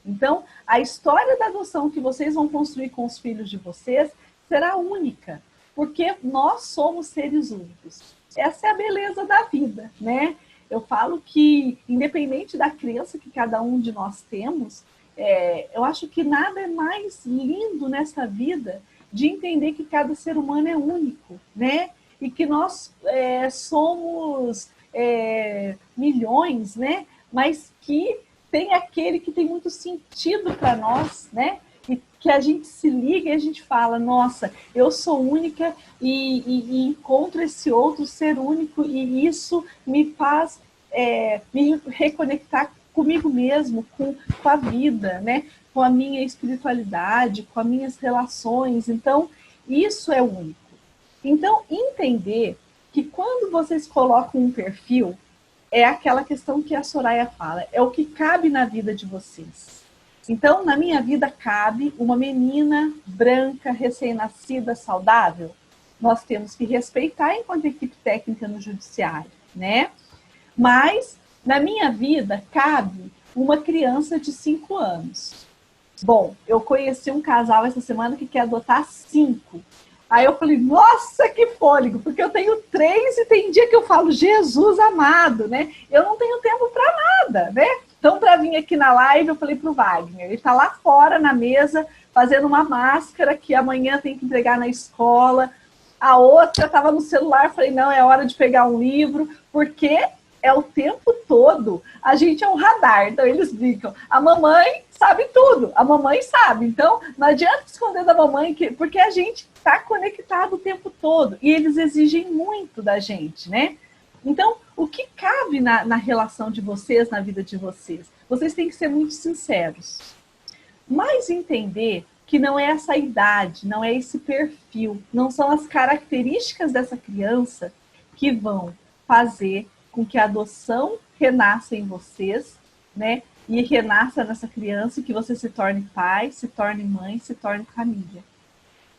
Então, a história da adoção que vocês vão construir com os filhos de vocês será única, porque nós somos seres únicos. Essa é a beleza da vida, né? Eu falo que, independente da crença que cada um de nós temos, eu acho que nada é mais lindo nessa vida de entender que cada ser humano é único, né? E que nós somos milhões, né? Mas que tem aquele que tem muito sentido para nós, né? E que a gente se liga e a gente fala, nossa, eu sou única e encontro esse outro ser único e isso me faz me reconectar comigo mesmo, com a vida, né? Com a minha espiritualidade, com as minhas relações. Então, isso é único. Então, entender que quando vocês colocam um perfil, é aquela questão que a Soraya fala, é o que cabe na vida de vocês. Então, na minha vida cabe uma menina branca, recém-nascida, saudável. Nós temos que respeitar enquanto equipe técnica no judiciário, né? Mas, na minha vida, cabe uma criança de 5 anos. Bom, eu conheci um casal essa semana que quer adotar 5. Aí eu falei, nossa, que fôlego, porque eu tenho 3 e tem dia que eu falo, Jesus amado, né? Eu não tenho tempo para nada, né? Então, para vir aqui na live, eu falei para o Wagner, ele está lá fora na mesa, fazendo uma máscara que amanhã tem que entregar na escola. A outra estava no celular, falei, não, é hora de pegar um livro, porque é o tempo todo. A gente é um radar, então eles brincam. A mamãe sabe tudo, a mamãe sabe. Então, não adianta esconder da mamãe, porque a gente está conectado o tempo todo. E eles exigem muito da gente, né? Então, o que cabe na relação de vocês, na vida de vocês? Vocês têm que ser muito sinceros. Mas entender que não é essa idade, não é esse perfil, não são as características dessa criança que vão fazer com que a adoção renasça em vocês, né? E renasça nessa criança e que você se torne pai, se torne mãe, se torne família.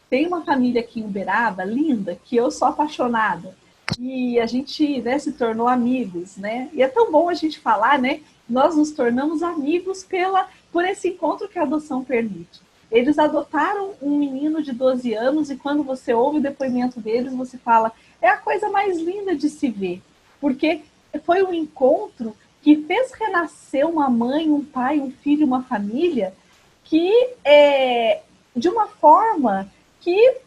Tem uma família aqui em Uberaba, linda, que eu sou apaixonada. E a gente, né, se tornou amigos, né? E é tão bom a gente falar, né? Nós nos tornamos amigos por esse encontro que a adoção permite. Eles adotaram um menino de 12 anos e quando você ouve o depoimento deles, você fala, é a coisa mais linda de se ver. Porque foi um encontro que fez renascer uma mãe, um pai, um filho, uma família, que de uma forma que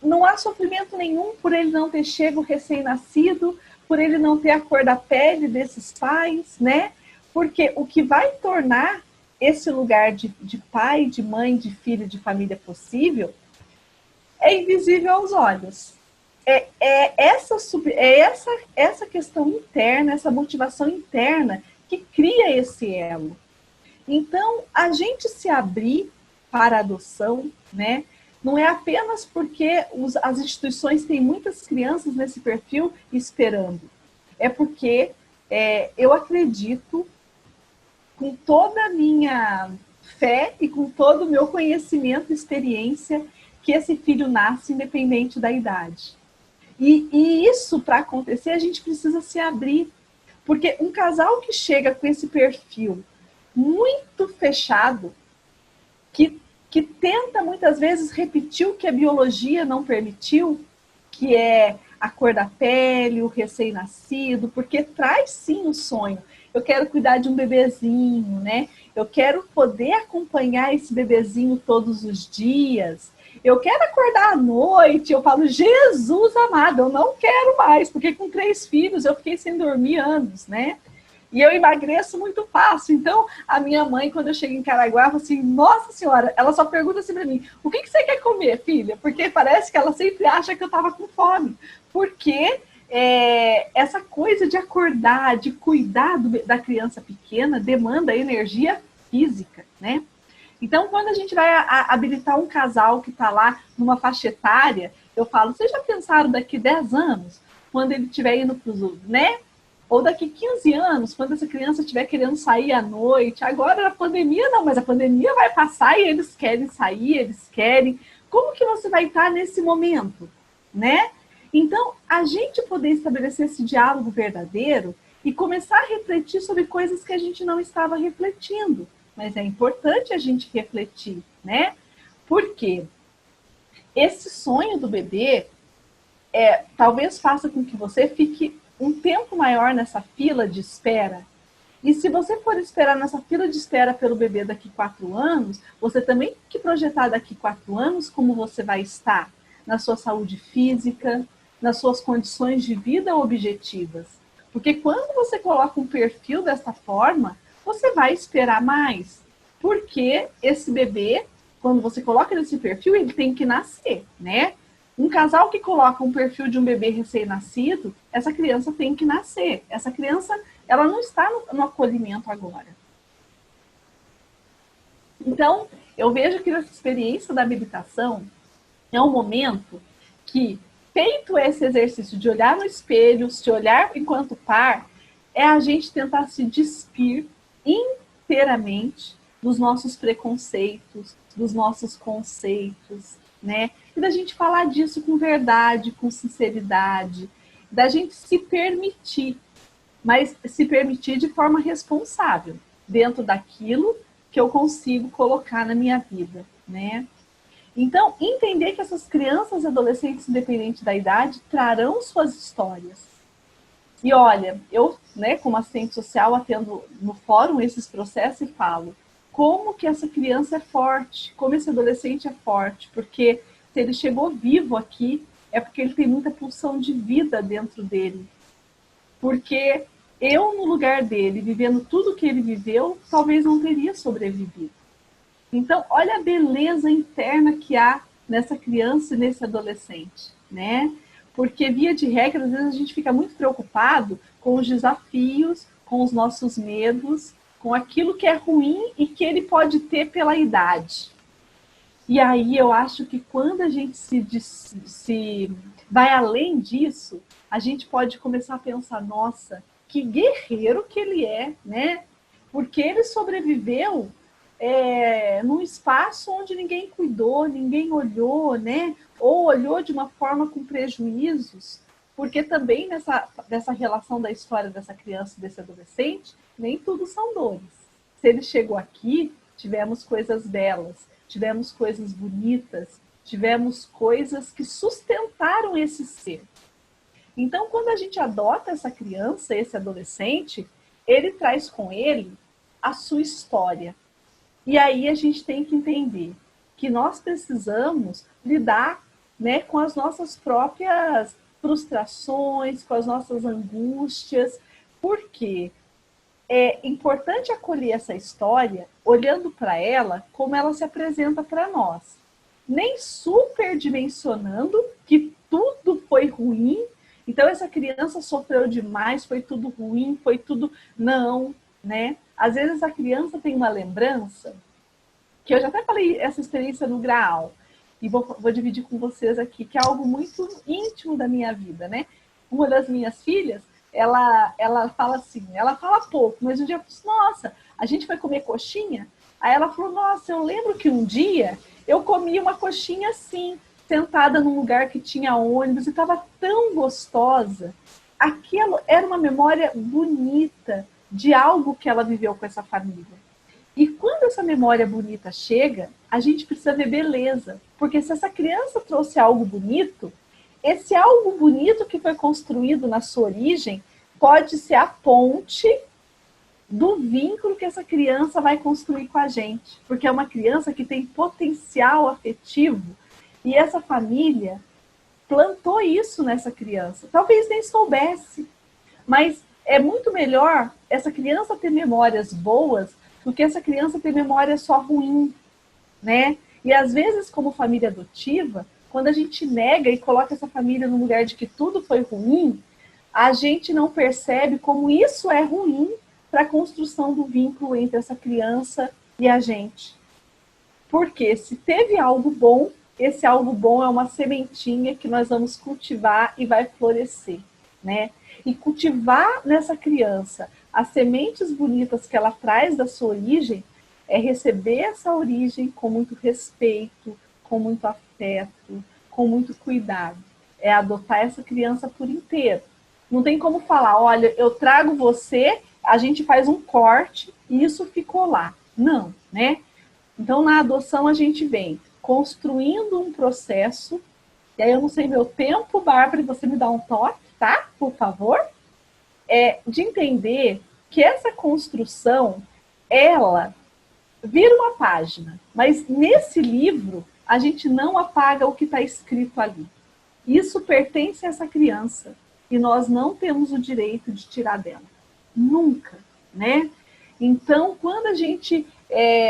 não há sofrimento nenhum por ele não ter chego recém-nascido, por ele não ter a cor da pele desses pais, né? Porque o que vai tornar esse lugar de pai, de mãe, de filho, de família possível é invisível aos olhos. Essa questão interna, essa motivação interna que cria esse elo. Então, a gente se abrir para a adoção, né, não é apenas porque as instituições têm muitas crianças nesse perfil esperando. É porque eu acredito, com toda a minha fé e com todo o meu conhecimento e experiência, que esse filho nasce independente da idade. E isso, para acontecer, a gente precisa se abrir. Porque um casal que chega com esse perfil muito fechado, que tenta muitas vezes repetir o que a biologia não permitiu, que é a cor da pele, o recém-nascido, porque traz sim o sonho. Eu quero cuidar de um bebezinho, né? Eu quero poder acompanhar esse bebezinho todos os dias. Eu quero acordar à noite, eu falo, Jesus amado, eu não quero mais, porque com 3 filhos eu fiquei sem dormir anos, né? E eu emagreço muito fácil. Então, a minha mãe, quando eu chego em Caraguá, fala assim, nossa senhora, ela só pergunta assim pra mim, o que você quer comer, filha? Porque parece que ela sempre acha que eu tava com fome. Porque essa coisa de acordar, de cuidar da criança pequena, demanda energia física, né? Então, quando a gente vai habilitar um casal que está lá numa faixa etária, eu falo, vocês já pensaram daqui 10 anos, quando ele estiver indo para os, né? Ou daqui 15 anos, quando essa criança estiver querendo sair à noite, agora a pandemia não, mas a pandemia vai passar e eles querem sair, eles querem. Como que você vai estar nesse momento, né? Então, a gente poder estabelecer esse diálogo verdadeiro e começar a refletir sobre coisas que a gente não estava refletindo. Mas é importante a gente refletir, né? Porque esse sonho do bebê talvez faça com que você fique um tempo maior nessa fila de espera. E se você for esperar nessa fila de espera pelo bebê daqui 4 anos, você também tem que projetar daqui 4 anos como você vai estar na sua saúde física, nas suas condições de vida objetivas. Porque quando você coloca um perfil dessa forma, você vai esperar mais. Porque esse bebê, quando você coloca nesse perfil, ele tem que nascer, né? Um casal que coloca um perfil de um bebê recém-nascido, essa criança tem que nascer. Essa criança, ela não está no acolhimento agora. Então, eu vejo que nessa experiência da habilitação, é um momento que, feito esse exercício de olhar no espelho, se olhar enquanto par, é a gente tentar se despir inteiramente dos nossos preconceitos, dos nossos conceitos, né? E da gente falar disso com verdade, com sinceridade, da gente se permitir, mas se permitir de forma responsável, dentro daquilo que eu consigo colocar na minha vida, né? Então, entender que essas crianças e adolescentes, independente da idade, trarão suas histórias. E olha, eu, né, como assistente social, atendo no fórum esses processos e falo como que essa criança é forte, como esse adolescente é forte, porque se ele chegou vivo aqui, é porque ele tem muita pulsão de vida dentro dele. Porque eu, no lugar dele, vivendo tudo que ele viveu, talvez não teria sobrevivido. Então, olha a beleza interna que há nessa criança e nesse adolescente, né? Porque, via de regra, às vezes a gente fica muito preocupado com os desafios, com os nossos medos, com aquilo que é ruim e que ele pode ter pela idade. E aí eu acho que quando a gente se vai além disso, a gente pode começar a pensar, nossa, que guerreiro que ele é, né? Porque ele sobreviveu num espaço onde ninguém cuidou, ninguém olhou, né? Ou olhou de uma forma com prejuízos, porque também nessa relação da história dessa criança e desse adolescente, nem tudo são dores. Se ele chegou aqui, tivemos coisas belas, tivemos coisas bonitas, tivemos coisas que sustentaram esse ser. Então, quando a gente adota essa criança, esse adolescente, ele traz com ele a sua história. E aí a gente tem que entender que nós precisamos lidar, né, com as nossas próprias frustrações, com as nossas angústias. Por quê? É importante acolher essa história olhando para ela como ela se apresenta para nós. Nem superdimensionando que tudo foi ruim, então essa criança sofreu demais, foi tudo ruim, foi tudo... Não, né? Às vezes a criança tem uma lembrança, que eu já até falei essa experiência no Graal, e vou dividir com vocês aqui, que é algo muito íntimo da minha vida, né? Uma das minhas filhas, ela fala assim, ela fala pouco, mas um dia eu disse, nossa, a gente vai comer coxinha? Aí ela falou, nossa, eu lembro que um dia eu comi uma coxinha assim, sentada num lugar que tinha ônibus, e estava tão gostosa. Aquilo era uma memória bonita de algo que ela viveu com essa família. E quando essa memória bonita chega, a gente precisa ver beleza. Porque se essa criança trouxe algo bonito, esse algo bonito que foi construído na sua origem pode ser a ponte do vínculo que essa criança vai construir com a gente. Porque é uma criança que tem potencial afetivo e essa família plantou isso nessa criança. Talvez nem soubesse, mas é muito melhor essa criança ter memórias boas do que essa criança ter memória só ruim, né? E às vezes, como família adotiva, quando a gente nega e coloca essa família no lugar de que tudo foi ruim, a gente não percebe como isso é ruim para a construção do vínculo entre essa criança e a gente. Porque se teve algo bom, esse algo bom é uma sementinha que nós vamos cultivar e vai florescer, né? E cultivar nessa criança as sementes bonitas que ela traz da sua origem é receber essa origem com muito respeito, com muito afeto, com muito cuidado. É adotar essa criança por inteiro. Não tem como falar, olha, eu trago você, a gente faz um corte e isso ficou lá. Não, né? Então, na adoção, a gente vem construindo um processo, e aí eu não sei meu tempo, Bárbara, e você me dá um toque, tá? Por favor. De entender que essa construção, ela vira uma página, mas nesse livro, a gente não apaga o que está escrito ali. Isso pertence a essa criança, e nós não temos o direito de tirar dela. Nunca, né? Então, quando a gente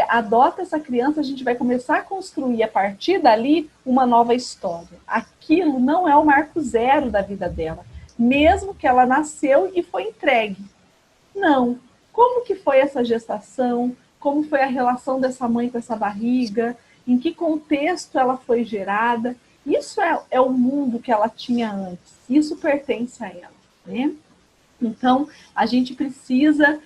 adota essa criança, a gente vai começar a construir, a partir dali, uma nova história. Aquilo não é o marco zero da vida dela, mesmo que ela nasceu e foi entregue. Não. Como que foi essa gestação? Como foi a relação dessa mãe com essa barriga? Em que contexto ela foi gerada? Isso é o mundo que ela tinha antes. Isso pertence a ela, né? Então, a gente precisa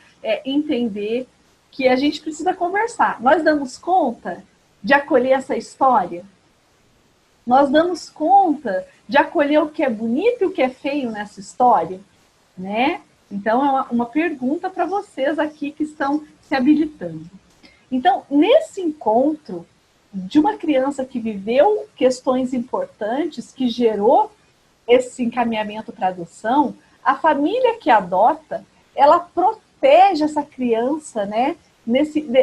entender que a gente precisa conversar. Nós damos conta de acolher essa história? Nós damos conta de acolher o que é bonito e o que é feio nessa história? Né? Então, é uma pergunta para vocês aqui que estão se habilitando. Então, nesse encontro de uma criança que viveu questões importantes, que gerou esse encaminhamento para adoção, a família que adota, ela protege essa criança, né?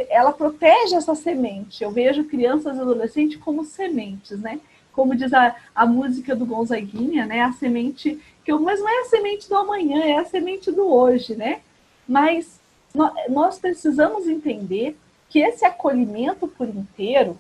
Ela protege essa semente. Eu vejo crianças e adolescentes como sementes, né? Como diz a música do Gonzaguinha, né? A semente mas não é a semente do amanhã, é a semente do hoje, né? Mas nós precisamos entender que esse acolhimento por inteiro,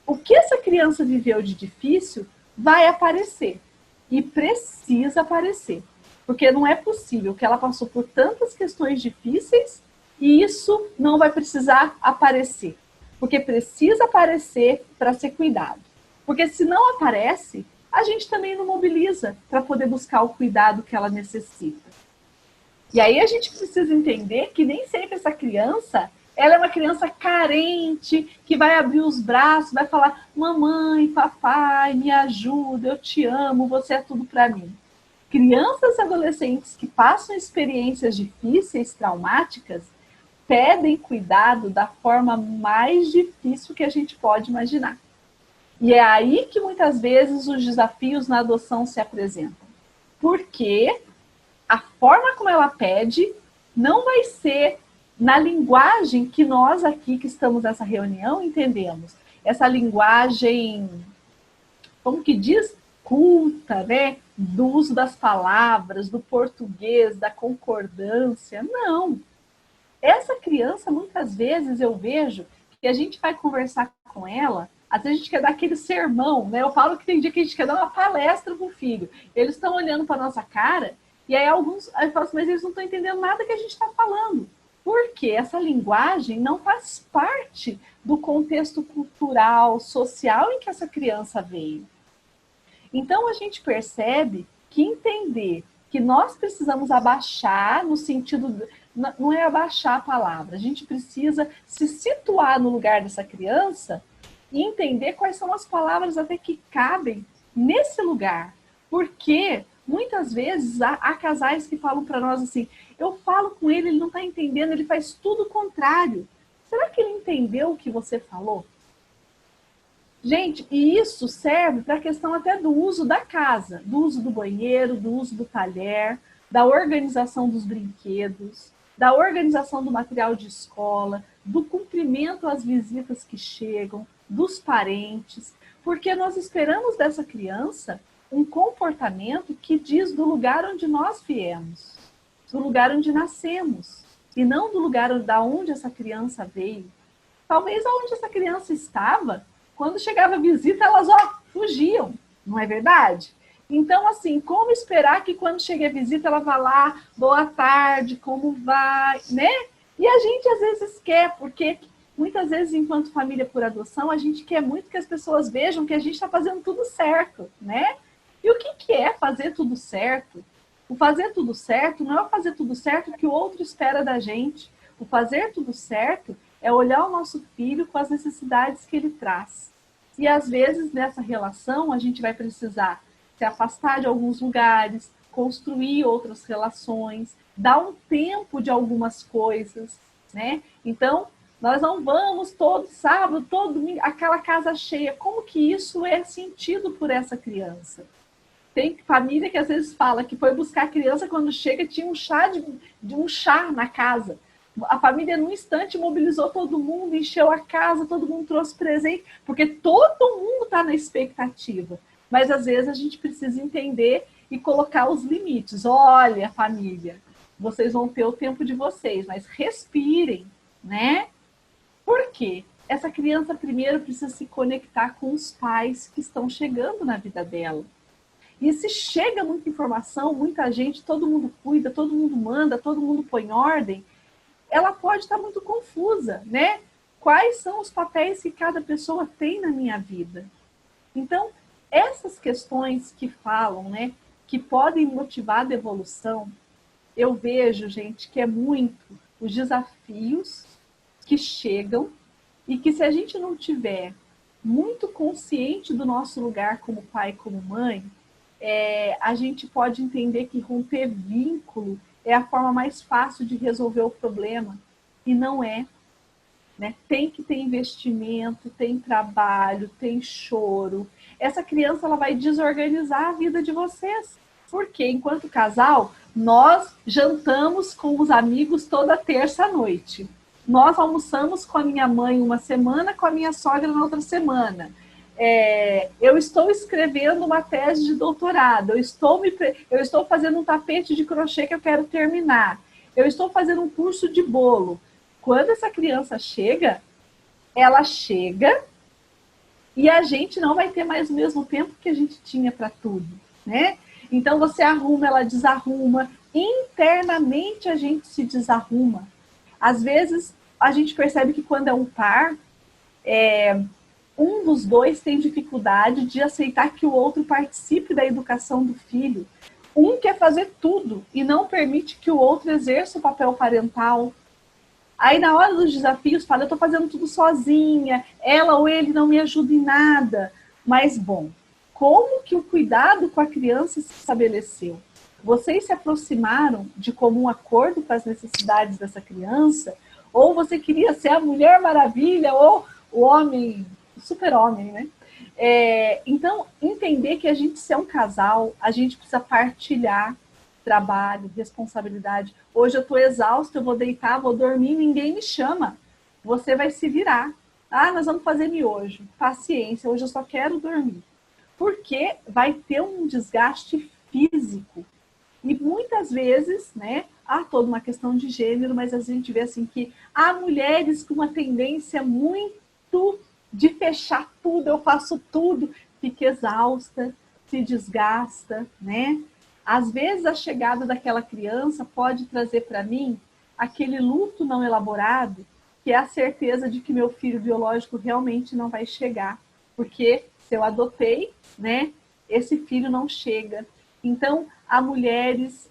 o que essa criança viveu de difícil, vai aparecer. E precisa aparecer. Porque não é possível que ela passou por tantas questões difíceis e isso não vai precisar aparecer. Porque precisa aparecer para ser cuidado. Porque se não aparece, a gente também não mobiliza para poder buscar o cuidado que ela necessita. E aí a gente precisa entender que nem sempre essa criança, ela é uma criança carente, que vai abrir os braços, vai falar, mamãe, papai, me ajuda, eu te amo, você é tudo para mim. Crianças e adolescentes que passam experiências difíceis, traumáticas, pedem cuidado da forma mais difícil que a gente pode imaginar. E é aí que muitas vezes os desafios na adoção se apresentam. Porque a forma como ela pede não vai ser na linguagem que nós aqui que estamos nessa reunião entendemos. essa linguagem, como que diz? Culta, né? Do uso das palavras, do português, da concordância. Não. Essa criança, muitas vezes, eu vejo que a gente vai conversar com ela, às vezes a gente quer dar aquele sermão, né? Eu falo que tem dia que a gente quer dar uma palestra para o filho. Eles estão olhando para nossa cara, e aí aí eu falo assim, mas eles não estão entendendo nada que a gente está falando. Porque essa linguagem não faz parte do contexto cultural, social em que essa criança veio. Então, a gente percebe que entender que nós precisamos abaixar, no sentido, não é abaixar a palavra, a gente precisa se situar no lugar dessa criança e entender quais são as palavras até que cabem nesse lugar. Porque, muitas vezes, há casais que falam para nós assim, eu falo com ele, ele não está entendendo, ele faz tudo o contrário. Será que ele entendeu o que você falou? Gente, e isso serve para a questão até do uso da casa, do uso do banheiro, do uso do talher, da organização dos brinquedos, da organização do material de escola, do cumprimento às visitas que chegam, dos parentes, porque nós esperamos dessa criança um comportamento que diz do lugar onde nós viemos, do lugar onde nascemos, e não do lugar da onde essa criança veio. Talvez aonde essa criança estava, quando chegava a visita, elas fugiam, não é verdade? Então, assim, como esperar que quando chega a visita, ela vá lá, boa tarde, como vai, né? E a gente às vezes quer, porque muitas vezes, enquanto família por adoção, a gente quer muito que as pessoas vejam que a gente está fazendo tudo certo, né? E o que é fazer tudo certo? O fazer tudo certo não é o fazer tudo certo que o outro espera da gente. O fazer tudo certo é olhar o nosso filho com as necessidades que ele traz. E às vezes nessa relação a gente vai precisar se afastar de alguns lugares, construir outras relações, dar um tempo de algumas coisas, né? Então, nós não vamos todo sábado, todo domingo, aquela casa cheia. Como que isso é sentido por essa criança? Tem família que às vezes fala que foi buscar a criança, quando chega tinha um chá na casa. A família, num instante, mobilizou todo mundo, encheu a casa, todo mundo trouxe presente, porque todo mundo está na expectativa. Mas, às vezes, a gente precisa entender e colocar os limites. Olha, família, vocês vão ter o tempo de vocês, mas respirem, né? Por quê? Essa criança, primeiro, precisa se conectar com os pais que estão chegando na vida dela. E se chega muita informação, muita gente, todo mundo cuida, todo mundo manda, todo mundo põe ordem, ela pode estar muito confusa, né? Quais são os papéis que cada pessoa tem na minha vida? Então, essas questões que falam, né, que podem motivar a devolução, eu vejo, gente, que é muito os desafios que chegam e que se a gente não tiver muito consciente do nosso lugar como pai, como mãe, a gente pode entender que romper vínculo é a forma mais fácil de resolver o problema. E não é. Né? Tem que ter investimento, tem trabalho, tem choro. Essa criança ela vai desorganizar a vida de vocês. Porque, enquanto casal, nós jantamos com os amigos toda terça-noite. Nós almoçamos com a minha mãe uma semana, com a minha sogra na outra semana. Eu estou escrevendo uma tese de doutorado, eu estou fazendo um tapete de crochê que eu quero terminar, eu estou fazendo um curso de bolo. Quando essa criança chega, ela chega e a gente não vai ter mais o mesmo tempo que a gente tinha para tudo, né? Então você arruma, ela desarruma, internamente a gente se desarruma. Às vezes a gente percebe que quando é um par, um dos dois tem dificuldade de aceitar que o outro participe da educação do filho. Um quer fazer tudo e não permite que o outro exerça o papel parental. Aí, na hora dos desafios, fala, eu estou fazendo tudo sozinha, ela ou ele não me ajuda em nada. Mas, bom, como que o cuidado com a criança se estabeleceu? Vocês se aproximaram de comum acordo com as necessidades dessa criança? Ou você queria ser a Mulher Maravilha ou o homem... super-homem, né? Então, entender que a gente, se é um casal, a gente precisa partilhar trabalho, responsabilidade. Hoje eu estou exausta, eu vou deitar, vou dormir, ninguém me chama. Você vai se virar. Ah, nós vamos fazer miojo. Paciência, hoje eu só quero dormir. Porque vai ter um desgaste físico. E muitas vezes, né, há toda uma questão de gênero, mas a gente vê assim que há mulheres com uma tendência muito de fechar tudo, eu faço tudo, fica exausta, se desgasta, né? Às vezes a chegada daquela criança pode trazer para mim aquele luto não elaborado, que é a certeza de que meu filho biológico realmente não vai chegar, porque se eu adotei, né, esse filho não chega. Então, há mulheres,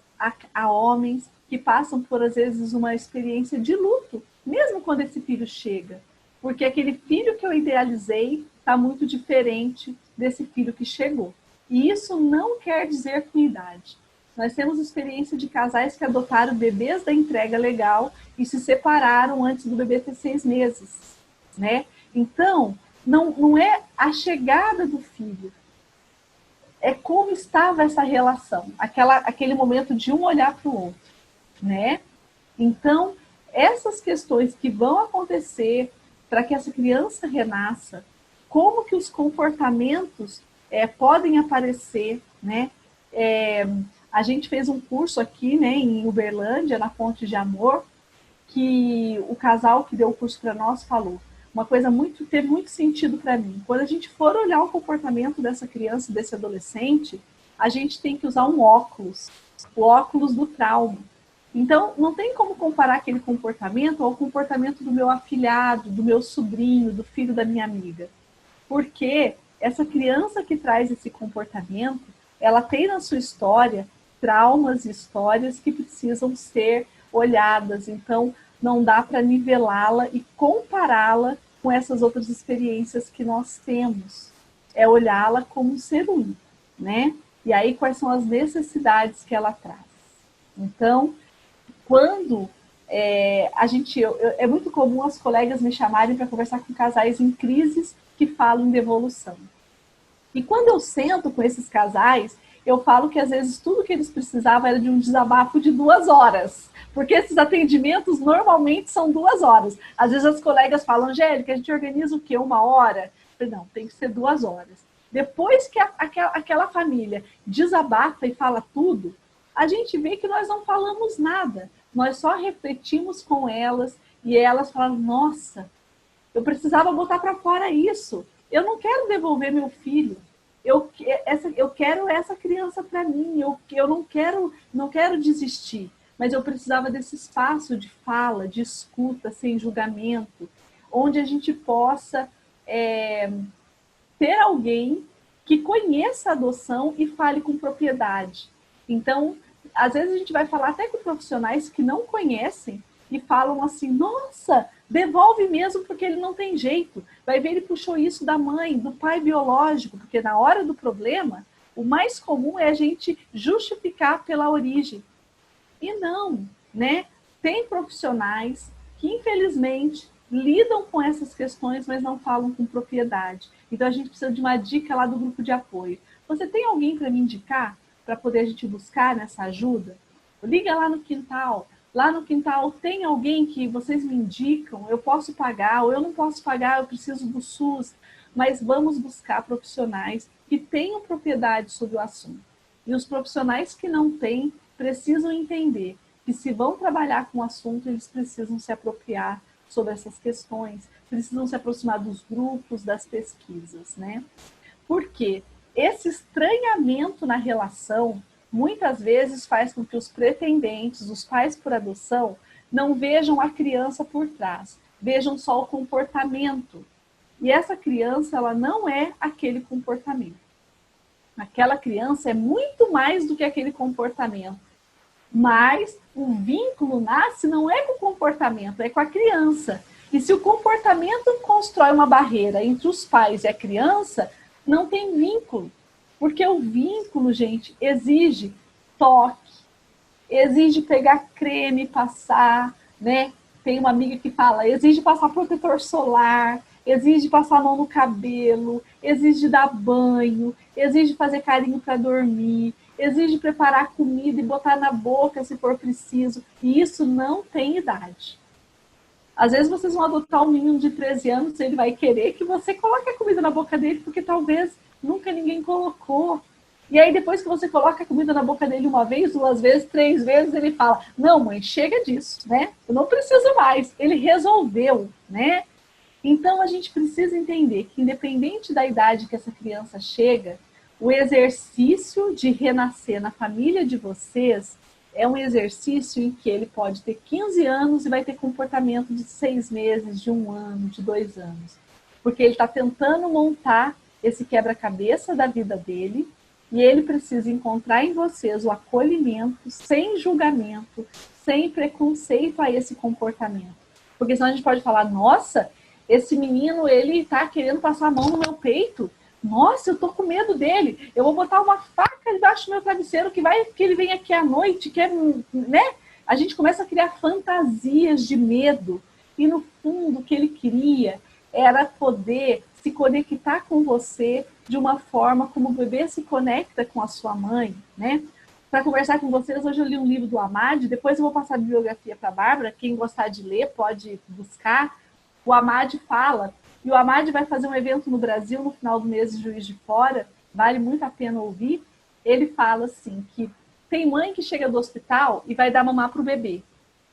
há homens que passam por, às vezes, uma experiência de luto, mesmo quando esse filho chega. Porque aquele filho que eu idealizei está muito diferente desse filho que chegou. E isso não quer dizer com idade. Nós temos experiência de casais que adotaram bebês da entrega legal e se separaram antes do bebê ter 6 meses, né? Então, não é a chegada do filho, é como estava essa relação, aquele momento de um olhar para o outro, né? Então, essas questões que vão acontecer para que essa criança renasça, como que os comportamentos podem aparecer, né? A gente fez um curso aqui, né, em Uberlândia, na Fonte de Amor, que o casal que deu o curso para nós falou. Uma coisa teve muito sentido para mim. Quando a gente for olhar o comportamento dessa criança, desse adolescente, a gente tem que usar um óculos, o óculos do trauma. Então, não tem como comparar aquele comportamento ao comportamento do meu afilhado, do meu sobrinho, do filho da minha amiga. Porque essa criança que traz esse comportamento, ela tem na sua história traumas e histórias que precisam ser olhadas. Então, não dá para nivelá-la e compará-la com essas outras experiências que nós temos. É olhá-la como um ser único, né? E aí, quais são as necessidades que ela traz? Então, quando é muito comum as colegas me chamarem para conversar com casais em crises que falam de evolução. E quando eu sento com esses casais, eu falo que às vezes tudo que eles precisavam era de um desabafo de 2 horas. Porque esses atendimentos normalmente são 2 horas. Às vezes as colegas falam, Angélica, a gente organiza o quê? 1 hora? Eu falei, não, tem que ser 2 horas. Depois que aquela família desabafa e fala tudo, a gente vê que nós não falamos nada. Nós só refletimos com elas e elas falam, nossa, eu precisava botar para fora isso. Eu não quero devolver meu filho. Eu quero essa criança para mim. Eu não quero desistir. Mas eu precisava desse espaço de fala, de escuta, sem julgamento, onde a gente possa ter alguém que conheça a adoção e fale com propriedade. Então, às vezes a gente vai falar até com profissionais que não conhecem e falam assim, nossa, devolve mesmo porque ele não tem jeito. Vai ver, ele puxou isso da mãe, do pai biológico, porque na hora do problema, o mais comum é a gente justificar pela origem. E não, né? Tem profissionais que, infelizmente, lidam com essas questões, mas não falam com propriedade. Então, a gente precisa de uma dica lá do grupo de apoio. Você tem alguém para me indicar, para poder a gente buscar nessa ajuda? Liga lá no quintal. Lá no quintal tem alguém que vocês me indicam, eu posso pagar, ou eu não posso pagar, eu preciso do SUS. Mas vamos buscar profissionais que tenham propriedade sobre o assunto. E os profissionais que não têm, precisam entender que se vão trabalhar com o assunto, eles precisam se apropriar sobre essas questões, precisam se aproximar dos grupos, das pesquisas, né? Porque esse estranhamento na relação, muitas vezes faz com que os pretendentes, os pais por adoção, não vejam a criança por trás, vejam só o comportamento. E essa criança, ela não é aquele comportamento. Aquela criança é muito mais do que aquele comportamento. Mas o vínculo nasce não é com o comportamento, é com a criança. E se o comportamento constrói uma barreira entre os pais e a criança, não tem vínculo. Porque o vínculo, gente, exige toque, exige pegar creme e passar, né? Tem uma amiga que fala, exige passar protetor solar, exige passar a mão no cabelo, exige dar banho, exige fazer carinho para dormir, exige preparar comida e botar na boca se for preciso. E isso não tem idade. Às vezes vocês vão adotar um menino de 13 anos, ele vai querer que você coloque a comida na boca dele, porque talvez nunca ninguém colocou. E aí depois que você coloca a comida na boca dele uma vez, 2 vezes, 3 vezes, ele fala, não, mãe, chega disso, né? Eu não preciso mais. Ele resolveu, né? Então, a gente precisa entender que, independente da idade que essa criança chega, o exercício de renascer na família de vocês é um exercício em que ele pode ter 15 anos e vai ter comportamento de 6 meses, de 1 ano, de 2 anos. Porque ele está tentando montar esse quebra-cabeça da vida dele e ele precisa encontrar em vocês o acolhimento, sem julgamento, sem preconceito a esse comportamento. Porque senão a gente pode falar, nossa, esse menino, ele tá querendo passar a mão no meu peito. Nossa, eu tô com medo dele. Eu vou botar uma faca debaixo do meu travesseiro que ele vem aqui à noite, né? A gente começa a criar fantasias de medo. E no fundo, o que ele queria era poder se conectar com você de uma forma como o bebê se conecta com a sua mãe, né? Para conversar com vocês, hoje eu li um livro do Amad, depois eu vou passar a bibliografia para a Bárbara. Quem gostar de ler pode buscar. O Amad fala, e o Amad vai fazer um evento no Brasil no final do mês de Juiz de Fora, vale muito a pena ouvir. Ele fala assim, que tem mãe que chega do hospital e vai dar mamar para o bebê.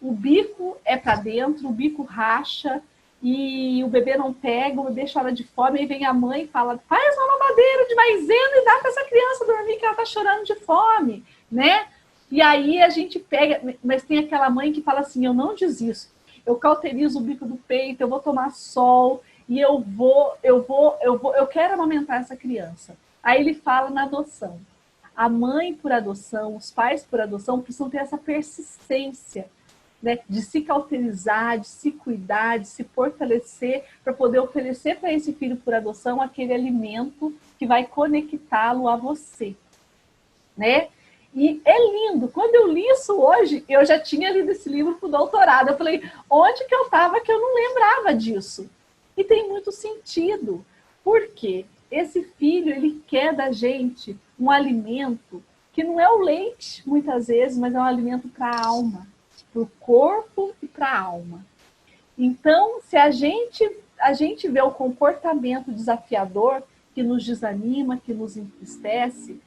O bico é para dentro, o bico racha, e o bebê não pega, o bebê chora de fome, aí vem a mãe e fala, faz uma mamadeira de maisena e dá para essa criança dormir que ela está chorando de fome, né? E aí a gente pega, mas tem aquela mãe que fala assim, eu não desisto. Eu cauterizo o bico do peito, eu vou tomar sol e eu quero amamentar essa criança. Aí ele fala na adoção. A mãe por adoção, os pais por adoção precisam ter essa persistência, né, de se cauterizar, de se cuidar, de se fortalecer para poder oferecer para esse filho por adoção aquele alimento que vai conectá-lo a você, né? E é lindo. Quando eu li isso hoje, eu já tinha lido esse livro para o doutorado. Eu falei, onde que eu estava que eu não lembrava disso? E tem muito sentido. Por quê? Esse filho, ele quer da gente um alimento que não é o leite, muitas vezes, mas é um alimento para a alma, para o corpo e para a alma. Então, se a gente vê o comportamento desafiador que nos desanima, que nos entristece,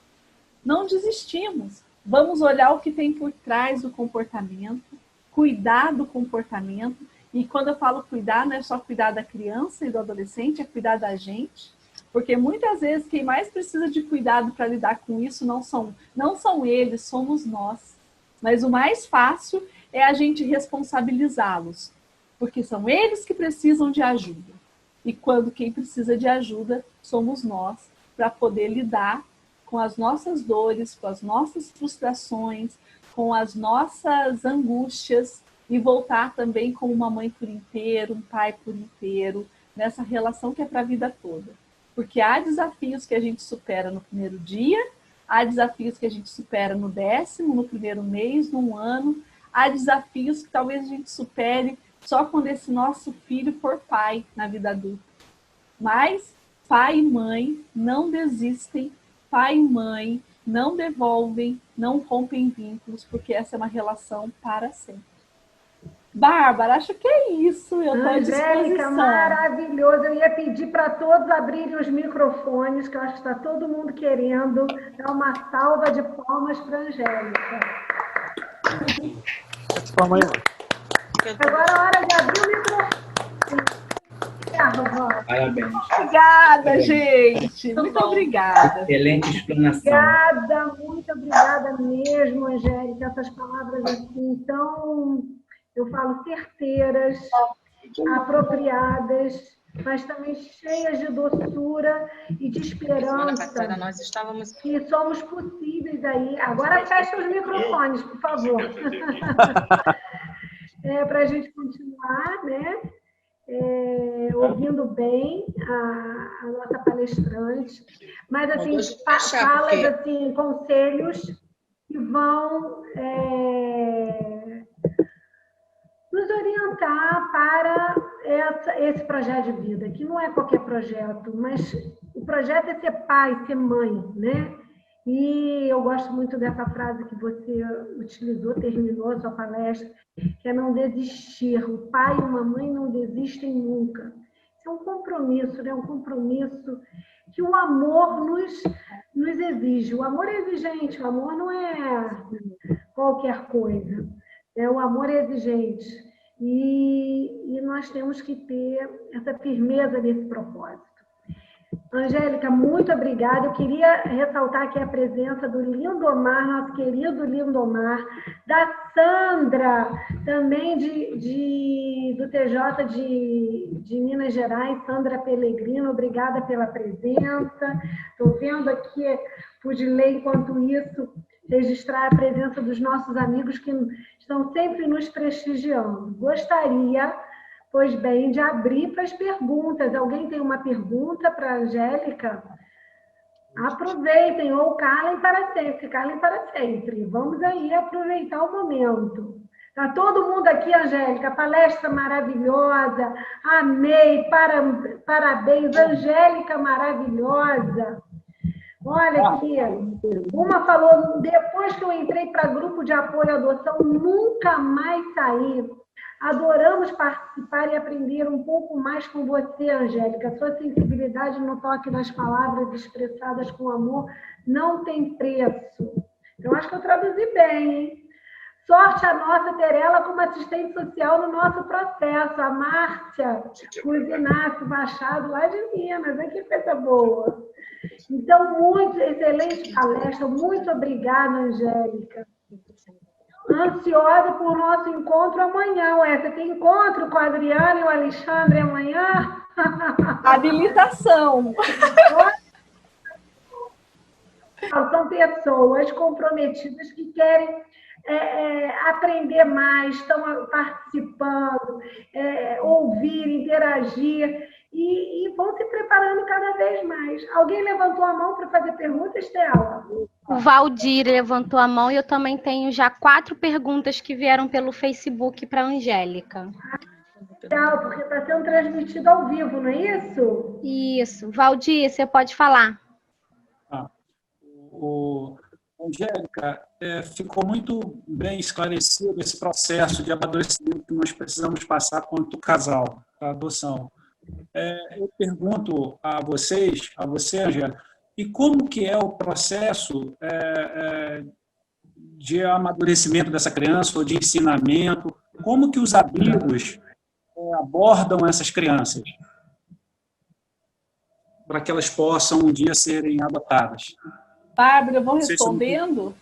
não desistimos. Vamos olhar o que tem por trás do comportamento, cuidar do comportamento. E quando eu falo cuidar, não é só cuidar da criança e do adolescente, é cuidar da gente. Porque muitas vezes quem mais precisa de cuidado para lidar com isso não são eles, somos nós. Mas o mais fácil é a gente responsabilizá-los. Porque são eles que precisam de ajuda. E quando quem precisa de ajuda somos nós, para poder lidar com as nossas dores, com as nossas frustrações, com as nossas angústias e voltar também como uma mãe por inteiro, um pai por inteiro, nessa relação que é para a vida toda. Porque há desafios que a gente supera no primeiro dia, há desafios que a gente supera no 10º, no primeiro mês, no ano, há desafios que talvez a gente supere só quando esse nosso filho for pai na vida adulta. Mas pai e mãe não desistem, pai e mãe não devolvem, não rompem vínculos, porque essa é uma relação para sempre. Bárbara, acho que é isso. Eu estou à disposição. Angélica, maravilhoso. Eu ia pedir para todos abrirem os microfones, que eu acho que está todo mundo querendo dar uma salva de palmas para a Angélica. Agora é a hora de abrir o microfone. Parabéns. Obrigada, gente. Muito obrigada. Excelente explanação. Obrigada, muito obrigada mesmo, Angélica. Essas palavras assim tão, eu falo, certeiras, apropriadas, mas também cheias de doçura e de esperança. Semana passada nós estávamos... Que somos possíveis aí. Agora fecha os microfones, por favor. Para a gente continuar, né? Ouvindo bem a nossa palestrante, mas assim, falas, assim, conselhos que vão nos orientar para esse projeto de vida, que não é qualquer projeto, mas o projeto é ser pai, ser mãe, né? E eu gosto muito dessa frase que você utilizou, terminou a sua palestra, que é não desistir. O pai e uma mãe não desistem nunca. Isso é um compromisso, né? Um compromisso que o amor nos exige. O amor é exigente, o amor não é qualquer coisa. O amor é exigente. E nós temos que ter essa firmeza nesse propósito. Angélica, muito obrigada. Eu queria ressaltar aqui a presença do Lindomar, nosso querido Lindomar, da Sandra, também do TJ de Minas Gerais, Sandra Pellegrino, obrigada pela presença. Estou vendo aqui, pude ler enquanto isso, registrar a presença dos nossos amigos que estão sempre nos prestigiando. Gostaria, pois bem, de abrir para as perguntas. Alguém tem uma pergunta para a Angélica? Aproveitem ou calem para sempre, calem para sempre. Vamos aí aproveitar o momento. Está todo mundo aqui, Angélica, palestra maravilhosa, amei, parabéns, Angélica maravilhosa. Olha aqui, uma falou, depois que eu entrei para grupo de apoio à adoção, nunca mais saí. Adoramos participar e aprender um pouco mais com você, Angélica. Sua sensibilidade no toque das palavras expressadas com amor não tem preço. Eu acho que eu traduzi bem, hein? Sorte a nossa ter ela como assistente social no nosso processo. A Márcia Inácio Machado, lá de Minas. Que coisa boa. Então, muito excelente palestra. Muito obrigada, Angélica. Ansiosa por nosso encontro amanhã. Você tem encontro com a Adriana e o Alexandre amanhã? Habilitação. São pessoas comprometidas que querem aprender mais, estão participando, ouvir, interagir e vão se preparando cada vez mais. Alguém levantou a mão para fazer perguntas, Estela? O Valdir levantou a mão e eu também tenho já 4 perguntas que vieram pelo Facebook para a Angélica. Legal, porque está sendo transmitido ao vivo, não é isso? Isso. Valdir, você pode falar. Angélica, ficou muito bem esclarecido esse processo de amadurecimento que nós precisamos passar quanto casal, a adoção. Eu pergunto a você, Angélica, e como que é o processo de amadurecimento dessa criança ou de ensinamento? Como que os abrigos abordam essas crianças para que elas possam um dia serem adotadas? Bárbara, eu vou respondendo?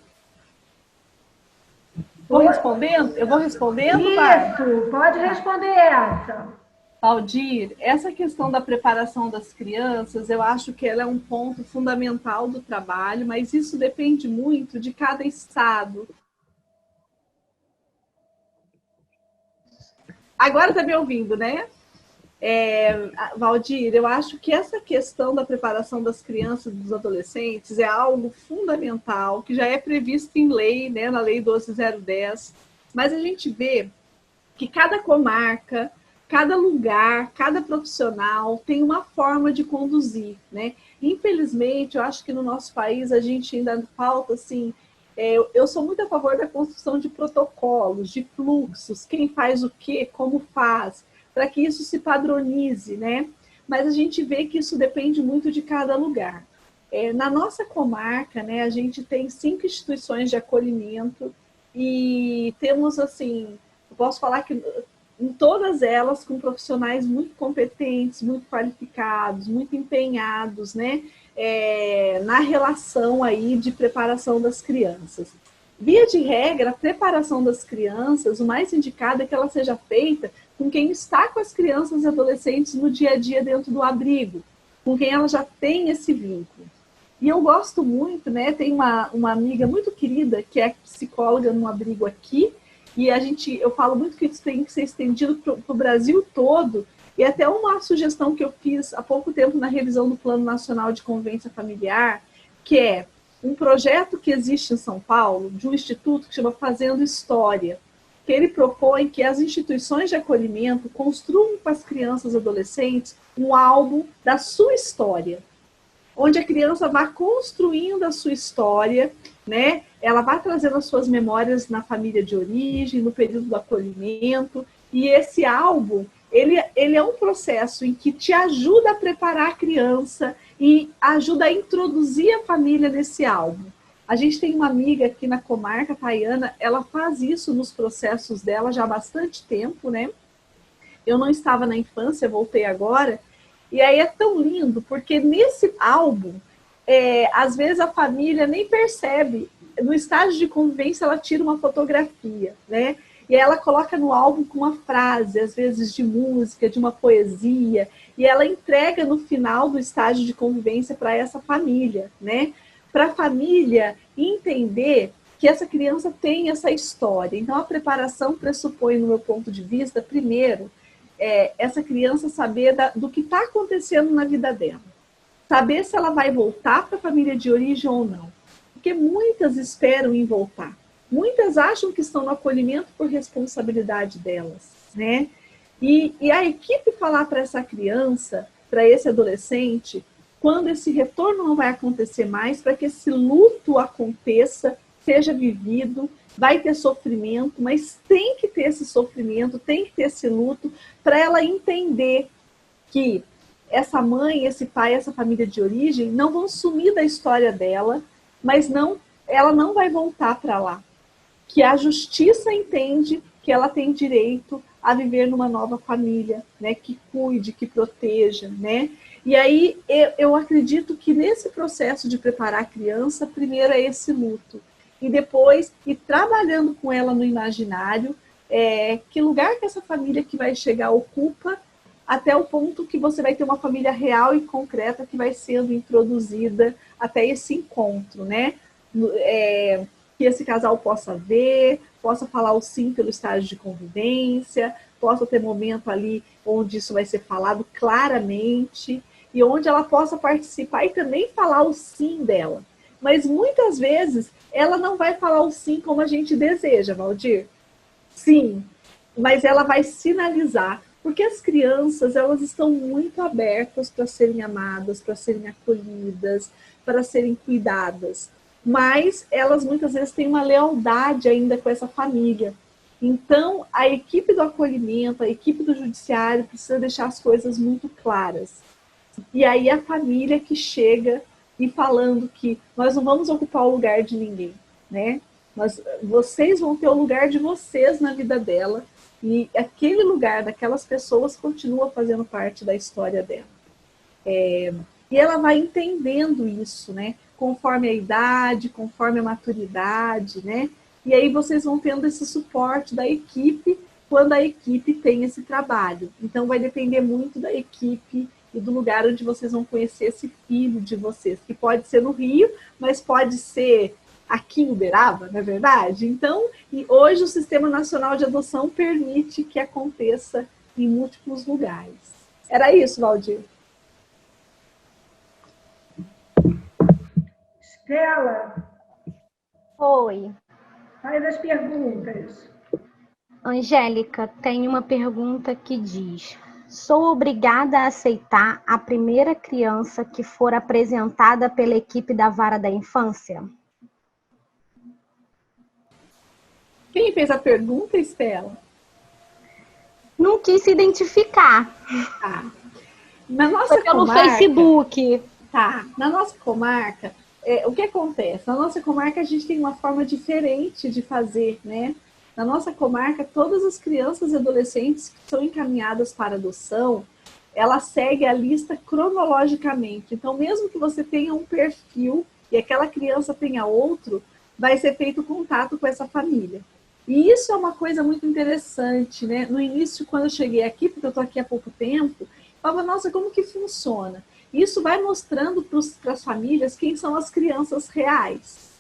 Vou respondendo? Eu vou respondendo, Bárbara? Isso, pode responder essa. Valdir, essa questão da preparação das crianças, eu acho que ela é um ponto fundamental do trabalho, mas isso depende muito de cada estado. Agora está me ouvindo, né? Valdir, eu acho que essa questão da preparação das crianças e dos adolescentes é algo fundamental, que já é previsto em lei, né, na Lei 12.010, mas a gente vê que cada comarca, cada lugar, cada profissional tem uma forma de conduzir, né? Infelizmente, eu acho que no nosso país a gente ainda falta, assim, eu sou muito a favor da construção de protocolos, de fluxos, quem faz o quê, como faz, para que isso se padronize, né? Mas a gente vê que isso depende muito de cada lugar. Na nossa comarca, né, a gente tem 5 instituições de acolhimento e temos, assim, eu posso falar que em todas elas com profissionais muito competentes, muito qualificados, muito empenhados, né, na relação aí de preparação das crianças. Via de regra, a preparação das crianças, o mais indicado é que ela seja feita com quem está com as crianças e adolescentes no dia a dia dentro do abrigo, com quem ela já tem esse vínculo. E eu gosto muito, né, tem uma amiga muito querida que é psicóloga no abrigo aqui, e eu falo muito que isso tem que ser estendido para o Brasil todo, e até uma sugestão que eu fiz há pouco tempo na revisão do Plano Nacional de Convivência Familiar, que é um projeto que existe em São Paulo, de um instituto que chama Fazendo História, que ele propõe que as instituições de acolhimento construam com as crianças e adolescentes um álbum da sua história. onde a criança vai construindo a sua história, né? Ela vai trazendo as suas memórias na família de origem, no período do acolhimento, e esse álbum, ele é um processo em que te ajuda a preparar a criança e ajuda a introduzir a família nesse álbum. A gente tem uma amiga aqui na comarca, a Tayana, ela faz isso nos processos dela já há bastante tempo, né? Eu não estava na infância, voltei agora, e aí é tão lindo, porque nesse álbum, às vezes a família nem percebe, no estágio de convivência ela tira uma fotografia, né? E ela coloca no álbum com uma frase, às vezes de música, de uma poesia, e ela entrega no final do estágio de convivência para essa família, né? Para a família entender que essa criança tem essa história. Então, a preparação pressupõe, no meu ponto de vista, primeiro, essa criança saber do que está acontecendo na vida dela. Saber se ela vai voltar para a família de origem ou não. Porque muitas esperam em voltar. Muitas acham que estão no acolhimento por responsabilidade delas, né? E a equipe falar para essa criança, para esse adolescente, quando esse retorno não vai acontecer mais, para que esse luto aconteça, seja vivido, vai ter sofrimento, mas tem que ter esse sofrimento, tem que ter esse luto, para ela entender que essa mãe, esse pai, essa família de origem não vão sumir da história dela, mas ela não vai voltar para lá. Que a justiça entende que ela tem direito a viver numa nova família, né, que cuide, que proteja, né? E aí eu acredito que nesse processo de preparar a criança, primeiro é esse luto, e depois ir trabalhando com ela no imaginário, que lugar que essa família que vai chegar ocupa, até o ponto que você vai ter uma família real e concreta que vai sendo introduzida até esse encontro, né? Que esse casal possa ver, possa falar o sim pelo estágio de convivência, possa ter momento ali onde isso vai ser falado claramente e onde ela possa participar e também falar o sim dela. Mas muitas vezes ela não vai falar o sim como a gente deseja, Valdir. Sim, mas ela vai sinalizar, porque as crianças elas estão muito abertas para serem amadas, para serem acolhidas, para serem cuidadas. Mas elas muitas vezes têm uma lealdade ainda com essa família. Então, a equipe do acolhimento, a equipe do judiciário precisa deixar as coisas muito claras. E aí a família que chega e falando que nós não vamos ocupar o lugar de ninguém, né? Vocês vão ter o lugar de vocês na vida dela e aquele lugar daquelas pessoas continua fazendo parte da história dela. E ela vai entendendo isso, né? Conforme a idade, conforme a maturidade, né? E aí vocês vão tendo esse suporte da equipe quando a equipe tem esse trabalho. Então vai depender muito da equipe e do lugar onde vocês vão conhecer esse filho de vocês, que pode ser no Rio, mas pode ser aqui em Uberaba, não é verdade? Então, e hoje o Sistema Nacional de Adoção permite que aconteça em múltiplos lugares. Era isso, Valdir. Estela, Oi. faz as perguntas. Angélica, tem uma pergunta que diz: sou obrigada a aceitar a primeira criança que for apresentada pela equipe da Vara da Infância? Quem fez a pergunta, Estela? Não quis se identificar. Tá. Na nossa Foi pelo comarca, Facebook. Tá. Na nossa comarca, o que acontece? Na nossa comarca a gente tem uma forma diferente de fazer, né? Na nossa comarca, todas as crianças e adolescentes que são encaminhadas para adoção, ela segue a lista cronologicamente. Então, mesmo que você tenha um perfil e aquela criança tenha outro, vai ser feito contato com essa família. E isso é uma coisa muito interessante, né? No início, quando eu cheguei aqui, porque eu estou aqui há pouco tempo, eu falava, nossa, como que funciona? Isso vai mostrando para as famílias quem são as crianças reais.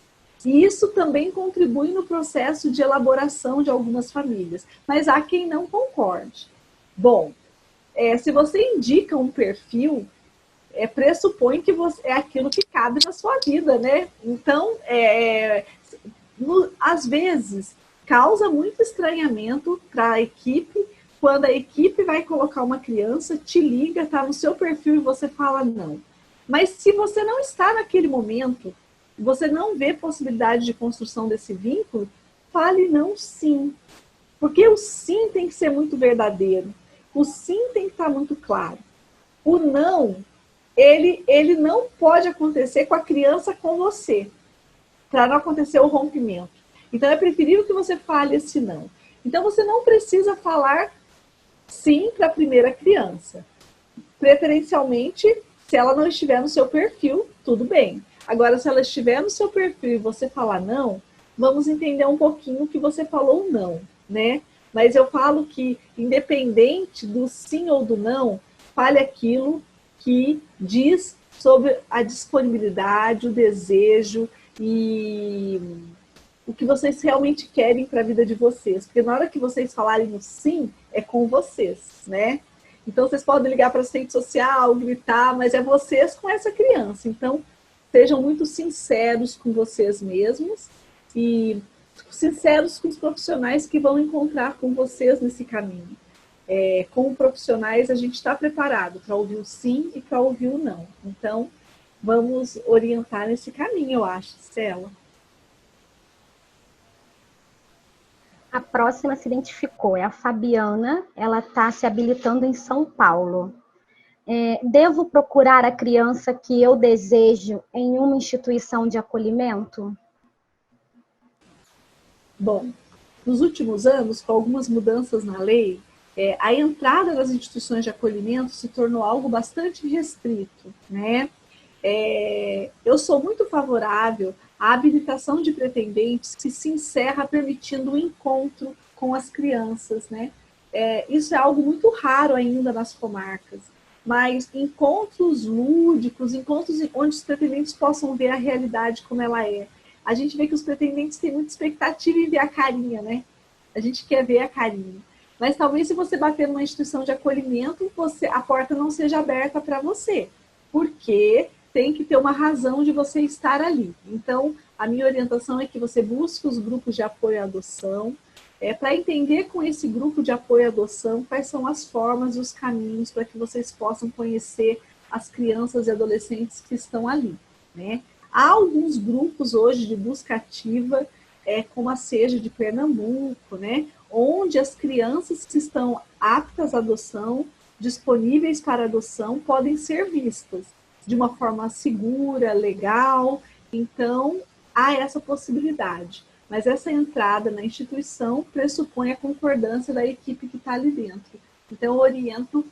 E isso também contribui no processo de elaboração de algumas famílias. Mas há quem não concorde. Bom, se você indica um perfil, pressupõe que é aquilo que cabe na sua vida, né? Então, às vezes, causa muito estranhamento para a equipe, quando a equipe vai colocar uma criança, te liga, tá no seu perfil e você fala não. Mas se você não está naquele momento, você não vê possibilidade de construção desse vínculo, fale não sim. Porque o sim tem que ser muito verdadeiro. O sim tem que estar muito claro. O não, ele não pode acontecer com a criança com você, para não acontecer o rompimento. Então é preferível que você fale esse não. Então você não precisa falar sim para a primeira criança. Preferencialmente, se ela não estiver no seu perfil, tudo bem. Agora, se ela estiver no seu perfil e você falar não, vamos entender um pouquinho o que você falou não, né? Mas eu falo que, independente do sim ou do não, fale aquilo que diz sobre a disponibilidade, o desejo e o que vocês realmente querem para a vida de vocês. Porque na hora que vocês falarem o sim, é com vocês, né? Então, vocês podem ligar para a assistente social, gritar, mas é vocês com essa criança. Então, sejam muito sinceros com vocês mesmos e sinceros com os profissionais que vão encontrar com vocês nesse caminho. Como profissionais, a gente está preparado para ouvir o sim e para ouvir o não. Então, vamos orientar nesse caminho, eu acho, Cela. A próxima se identificou, é a Fabiana, ela está se habilitando em São Paulo. Devo procurar a criança que eu desejo em uma instituição de acolhimento? Bom, nos últimos anos, com algumas mudanças na lei, a entrada nas instituições de acolhimento se tornou algo bastante restrito, né? Eu sou muito favorável à habilitação de pretendentes que se encerra permitindo o encontro com as crianças, né? Isso é algo muito raro ainda nas comarcas, mas encontros lúdicos, encontros onde os pretendentes possam ver a realidade como ela é. A gente vê que os pretendentes têm muita expectativa em ver a carinha, né? A gente quer ver a carinha. Mas talvez se você bater numa instituição de acolhimento, a porta não seja aberta para você, porque tem que ter uma razão de você estar ali. Então, a minha orientação é que você busque os grupos de apoio à adoção, para entender com esse grupo de apoio à adoção quais são as formas e os caminhos para que vocês possam conhecer as crianças e adolescentes que estão ali, né? Há alguns grupos hoje de busca ativa, como a SEJA de Pernambuco, né? Onde as crianças que estão aptas à adoção, disponíveis para adoção, podem ser vistas de uma forma segura, legal. Então, há essa possibilidade. Mas essa entrada na instituição pressupõe a concordância da equipe que está ali dentro. Então, eu oriento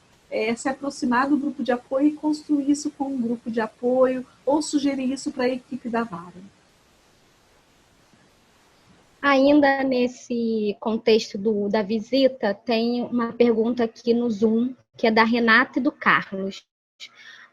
se aproximar do grupo de apoio e construir isso com um grupo de apoio ou sugerir isso para a equipe da vara. Ainda nesse contexto da visita, tem uma pergunta aqui no Zoom, que é da Renata e do Carlos.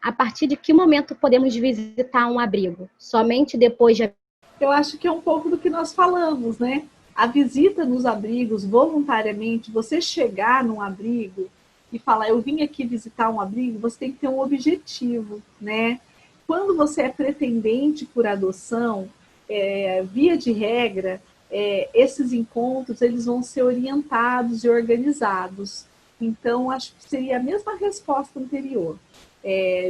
A partir de que momento podemos visitar um abrigo? Somente depois de... Eu acho que é um pouco do que nós falamos, né? A visita nos abrigos, voluntariamente, você chegar num abrigo e falar, eu vim aqui visitar um abrigo, você tem que ter um objetivo, né? Quando você é pretendente por adoção, via de regra, esses encontros eles vão ser orientados e organizados. Então, acho que seria a mesma resposta anterior,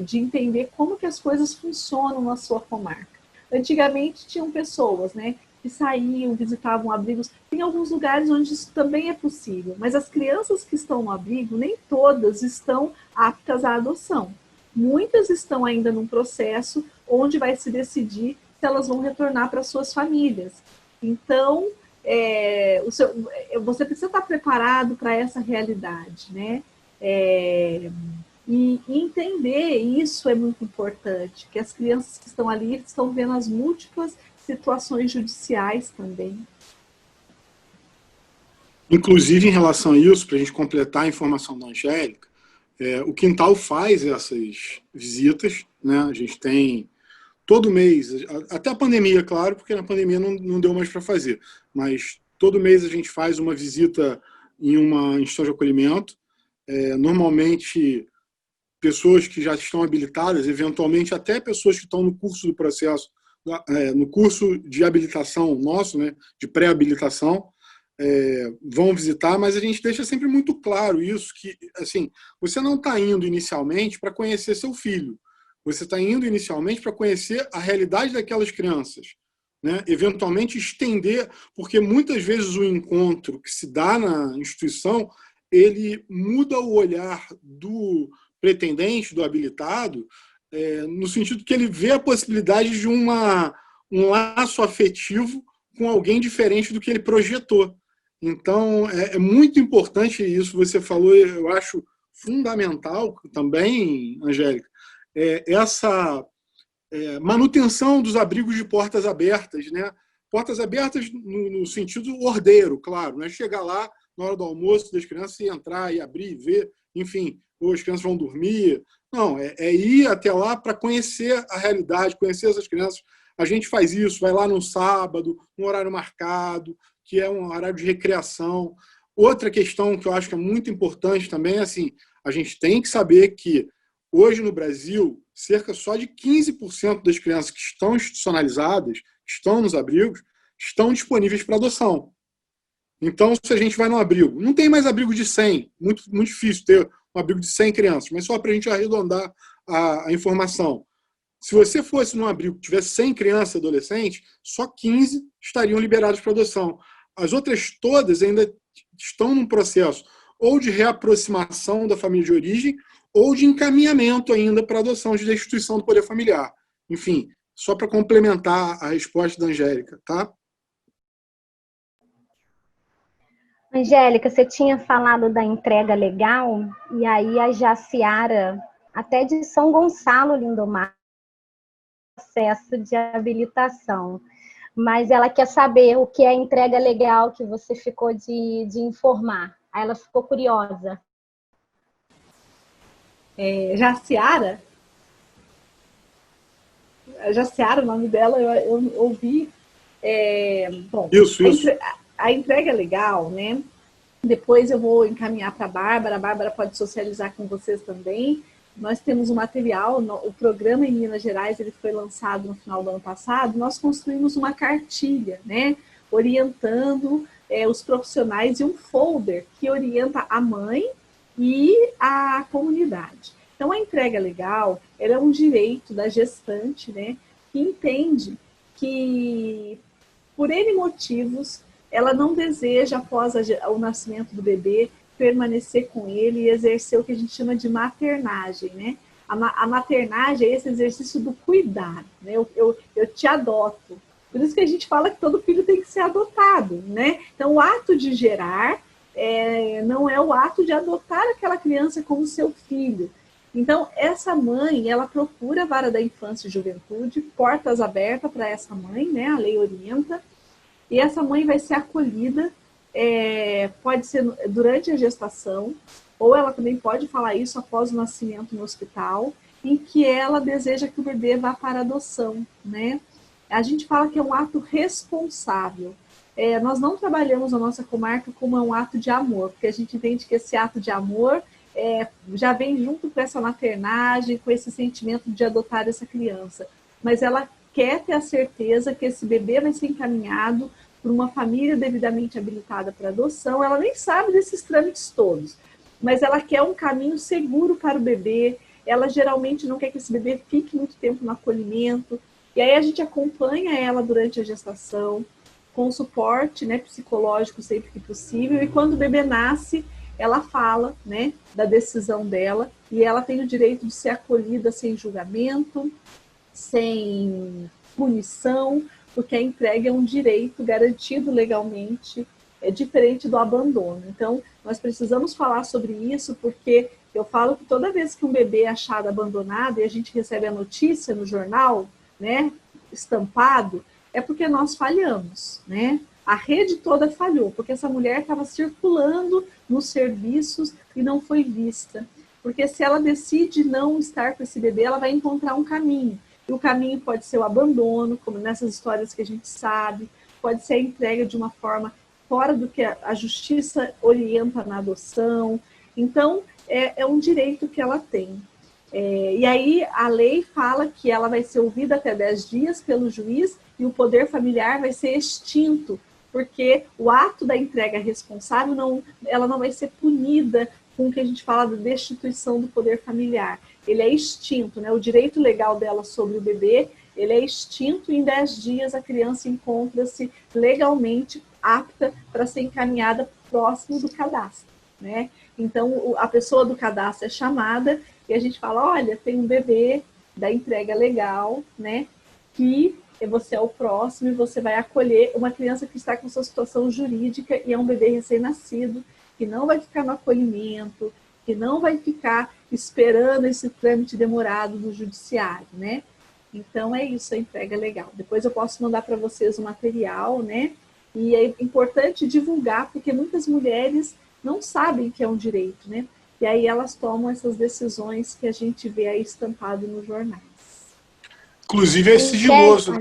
de entender como que as coisas funcionam na sua comarca. Antigamente, tinham pessoas, né, que saíam, visitavam abrigos. Tem alguns lugares onde isso também é possível, mas as crianças que estão no abrigo, nem todas estão aptas à adoção. Muitas estão ainda num processo onde vai se decidir se elas vão retornar para suas famílias. Então, você precisa estar preparado para essa realidade, né? E entender isso é muito importante, que as crianças que estão ali estão vendo as múltiplas situações judiciais também. Inclusive, em relação a isso, para a gente completar a informação da Angélica, o Quintal faz essas visitas, né? A gente tem todo mês, até a pandemia, claro, porque na pandemia não deu mais para fazer, mas todo mês a gente faz uma visita em uma instituição de acolhimento, normalmente pessoas que já estão habilitadas, eventualmente até pessoas que estão no curso do processo, no curso de habilitação nosso, né, de pré-habilitação, vão visitar, mas a gente deixa sempre muito claro isso, que assim, você não está indo inicialmente para conhecer seu filho, Você está indo inicialmente para conhecer a realidade daquelas crianças, né? Eventualmente estender, porque muitas vezes o encontro que se dá na instituição, ele muda o olhar do pretendente, do habilitado, no sentido que ele vê a possibilidade de um laço afetivo com alguém diferente do que ele projetou. Então, é muito importante isso, você falou, eu acho fundamental também, Angélica, essa manutenção dos abrigos de portas abertas, né? Portas abertas no sentido ordeiro, claro, não é chegar lá na hora do almoço das crianças e entrar e abrir e ver, enfim, ou as crianças vão dormir. Não, é ir até lá para conhecer a realidade, conhecer essas crianças. A gente faz isso, vai lá no sábado, no horário marcado, que é um horário de recreação. Outra questão que eu acho que é muito importante também é assim, a gente tem que saber que hoje no Brasil, cerca só de 15% das crianças que estão institucionalizadas, que estão nos abrigos, estão disponíveis para adoção. Então, se a gente vai num abrigo, não tem mais abrigo de 100, muito difícil ter um abrigo de 100 crianças, mas só para a gente arredondar a informação. Se você fosse num abrigo que tivesse 100 crianças e adolescentes, só 15 estariam liberados para adoção. As outras todas ainda estão num processo ou de reaproximação da família de origem ou de encaminhamento ainda para adoção de instituição do poder familiar. Enfim, só para complementar a resposta da Angélica, tá? Angélica, você tinha falado da entrega legal, e aí a Jaciara, até de São Gonçalo, Lindomar, processo de habilitação. Mas ela quer saber o que é a entrega legal que você ficou de informar. Aí ela ficou curiosa. Jaciara? Jaciara, o nome dela, eu ouvi. Bom, Isso. A entrega legal, né? Depois eu vou encaminhar para a Bárbara pode socializar com vocês também. Nós temos um material, o programa em Minas Gerais, ele foi lançado no final do ano passado, nós construímos uma cartilha, né? Orientando os profissionais e um folder que orienta a mãe e a comunidade. Então, a entrega legal, ela é um direito da gestante, né? Que entende que, por N motivos, ela não deseja, após o nascimento do bebê, permanecer com ele e exercer o que a gente chama de maternagem, né? A maternagem é esse exercício do cuidado, né? Eu te adoto. Por isso que a gente fala que todo filho tem que ser adotado, né? Então, o ato de gerar não é o ato de adotar aquela criança como seu filho. Então, essa mãe, ela procura a Vara da Infância e Juventude, portas abertas para essa mãe, né? A lei orienta. E essa mãe vai ser acolhida, pode ser durante a gestação, ou ela também pode falar isso após o nascimento no hospital, em que ela deseja que o bebê vá para adoção, né? A gente fala que é um ato responsável. Nós não trabalhamos na nossa comarca como um ato de amor, porque a gente entende que esse ato de amor já vem junto com essa maternagem, com esse sentimento de adotar essa criança. Mas ela quer ter a certeza que esse bebê vai ser encaminhado por uma família devidamente habilitada para adoção. Ela nem sabe desses trâmites todos, mas ela quer um caminho seguro para o bebê. Ela geralmente não quer que esse bebê fique muito tempo no acolhimento. E aí a gente acompanha ela durante a gestação, com suporte, né, psicológico sempre que possível. E quando o bebê nasce, ela fala, né, da decisão dela, e ela tem o direito de ser acolhida sem julgamento, sem punição, porque a entrega é um direito garantido legalmente, diferente do abandono. Então, nós precisamos falar sobre isso, porque eu falo que toda vez que um bebê é achado abandonado e a gente recebe a notícia no jornal, né, estampado, é porque nós falhamos, né? A rede toda falhou, porque essa mulher estava circulando nos serviços e não foi vista. Porque se ela decide não estar com esse bebê, ela vai encontrar um caminho. E o caminho pode ser o abandono, como nessas histórias que a gente sabe, pode ser a entrega de uma forma fora do que a justiça orienta na adoção. Então, é um direito que ela tem. E aí a lei fala que ela vai ser ouvida até 10 dias pelo juiz e o poder familiar vai ser extinto, porque o ato da entrega responsável ela não vai ser punida com o que a gente fala da destituição do poder familiar. Ele é extinto, né? O direito legal dela sobre o bebê, ele é extinto e em 10 dias a criança encontra-se legalmente apta para ser encaminhada próximo do cadastro, né? Então, a pessoa do cadastro é chamada e a gente fala, olha, tem um bebê da entrega legal, né? Que você é o próximo e você vai acolher uma criança que está com sua situação jurídica e é um bebê recém-nascido, que não vai ficar no acolhimento, que não vai ficar esperando esse trâmite demorado no judiciário, né? Então, é isso, a entrega legal. Depois eu posso mandar para vocês o material, né? E é importante divulgar, porque muitas mulheres não sabem que é um direito, né? E aí elas tomam essas decisões que a gente vê aí estampado nos jornais. Inclusive é sigiloso.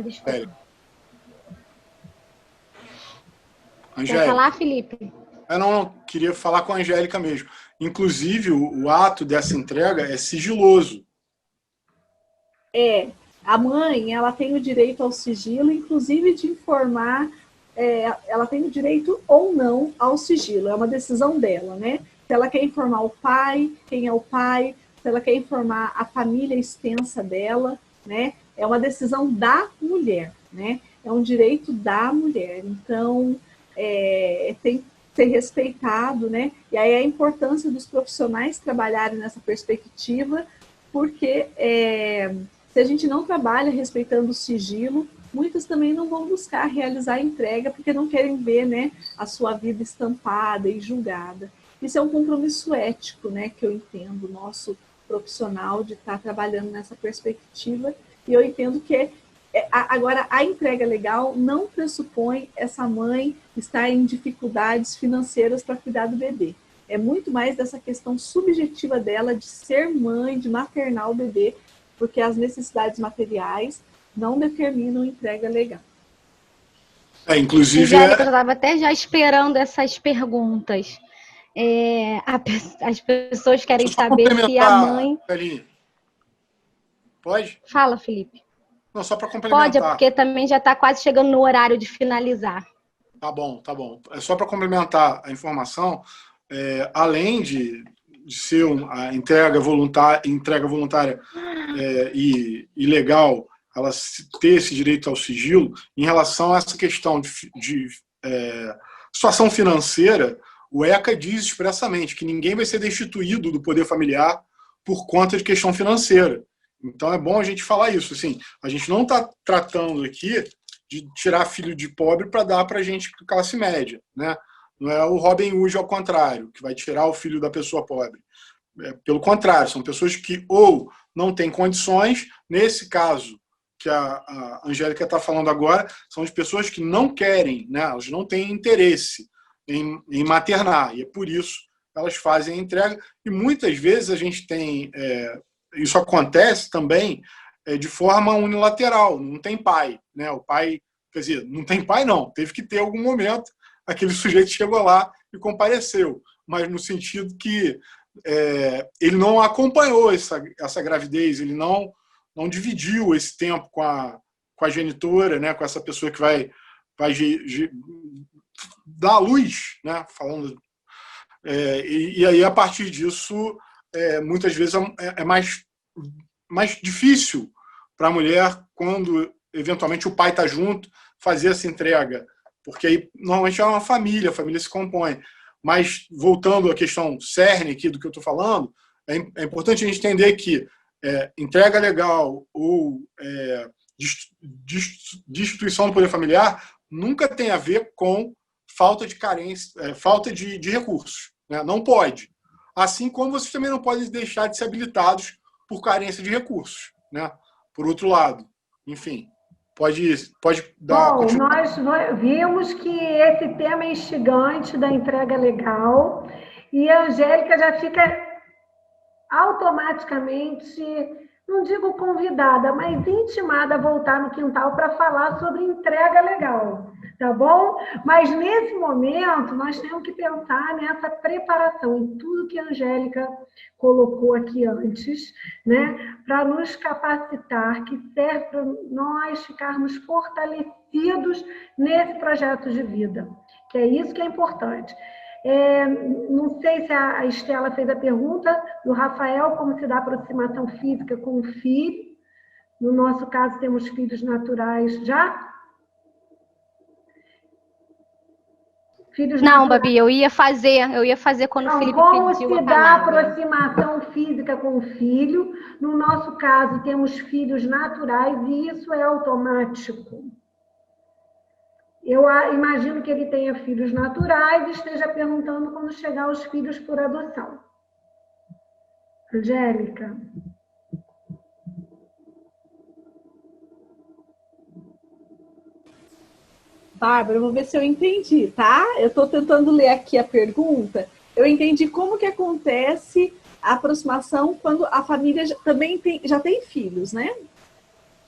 Quer falar, Felipe? Não, queria falar com a Angélica mesmo. Inclusive, o ato dessa entrega é sigiloso. A mãe, ela tem o direito ao sigilo, inclusive de informar, ela tem o direito ou não ao sigilo, é uma decisão dela, né? Se ela quer informar o pai, quem é o pai, se ela quer informar a família extensa dela, né? É uma decisão da mulher, né? É um direito da mulher. Então, tem que ser respeitado, né? E aí a importância dos profissionais trabalharem nessa perspectiva, porque se a gente não trabalha respeitando o sigilo, muitas também não vão buscar realizar a entrega, porque não querem ver, né, a sua vida estampada e julgada. Isso é um compromisso ético, né, que eu entendo, nosso profissional de estar trabalhando nessa perspectiva, e eu entendo que agora a entrega legal não pressupõe essa mãe estar em dificuldades financeiras para cuidar do bebê. É muito mais dessa questão subjetiva dela de ser mãe, de maternar o bebê, porque as necessidades materiais não determinam entrega legal. Inclusive... Angélica, eu estava até já esperando essas perguntas. As pessoas querem saber se a mãe... Carinha. Pode? Fala, Felipe. Não, só para complementar. Pode, porque também já está quase chegando no horário de finalizar. Tá bom. É só para complementar a informação, além de ser a entrega voluntária e legal, ela ter esse direito ao sigilo, em relação a essa questão de situação financeira, o ECA diz expressamente que ninguém vai ser destituído do poder familiar por conta de questão financeira. Então é bom a gente falar isso. Assim, a gente não está tratando aqui de tirar filho de pobre para dar para a gente classe média, né? Não é o Robin Hood ao contrário, que vai tirar o filho da pessoa pobre. Pelo contrário, são pessoas que ou não têm condições, nesse caso que a Angélica está falando agora, são de pessoas que não querem, né? Elas não têm interesse em maternar, e é por isso que elas fazem a entrega. E muitas vezes a gente tem... isso acontece também de forma unilateral, não tem pai, né? O pai, quer dizer, não tem pai não, teve que ter algum momento, aquele sujeito chegou lá e compareceu, mas no sentido que ele não acompanhou essa gravidez, ele não dividiu esse tempo com a genitora, né? Com essa pessoa que vai dar à luz, né? Falando, e aí a partir disso muitas vezes é mais difícil para a mulher, quando eventualmente o pai está junto, fazer essa entrega, porque aí normalmente é uma família, a família se compõe. Mas voltando à questão cerne aqui do que eu estou falando, é importante a gente entender que entrega legal ou destituição do poder familiar nunca tem a ver com falta de carência, falta de recursos, né? Não pode. Assim como vocês também não podem deixar de ser habilitados por carência de recursos, né? Por outro lado, enfim, pode dar... Bom, nós vimos que esse tema é instigante da entrega legal e a Angélica já fica automaticamente, não digo convidada, mas intimada a voltar no quintal para falar sobre entrega legal, tá bom? Mas nesse momento nós temos que pensar nessa preparação, em tudo que a Angélica colocou aqui antes, né? Para nos capacitar, que serve para nós ficarmos fortalecidos nesse projeto de vida, que é isso que é importante. Não sei se a Estela fez a pergunta do Rafael, como se dá aproximação física com o filho. No nosso caso, temos filhos naturais já. Não, Babi, eu ia fazer quando o Felipe pediu a palavra. Como se dá aproximação física com o filho? No nosso caso, temos filhos naturais e isso é automático. Eu imagino que ele tenha filhos naturais e esteja perguntando quando chegar os filhos por adoção. Angélica. Bárbara, vou ver se eu entendi, tá? Eu estou tentando ler aqui a pergunta. Eu entendi como que acontece a aproximação quando a família também já tem filhos, né?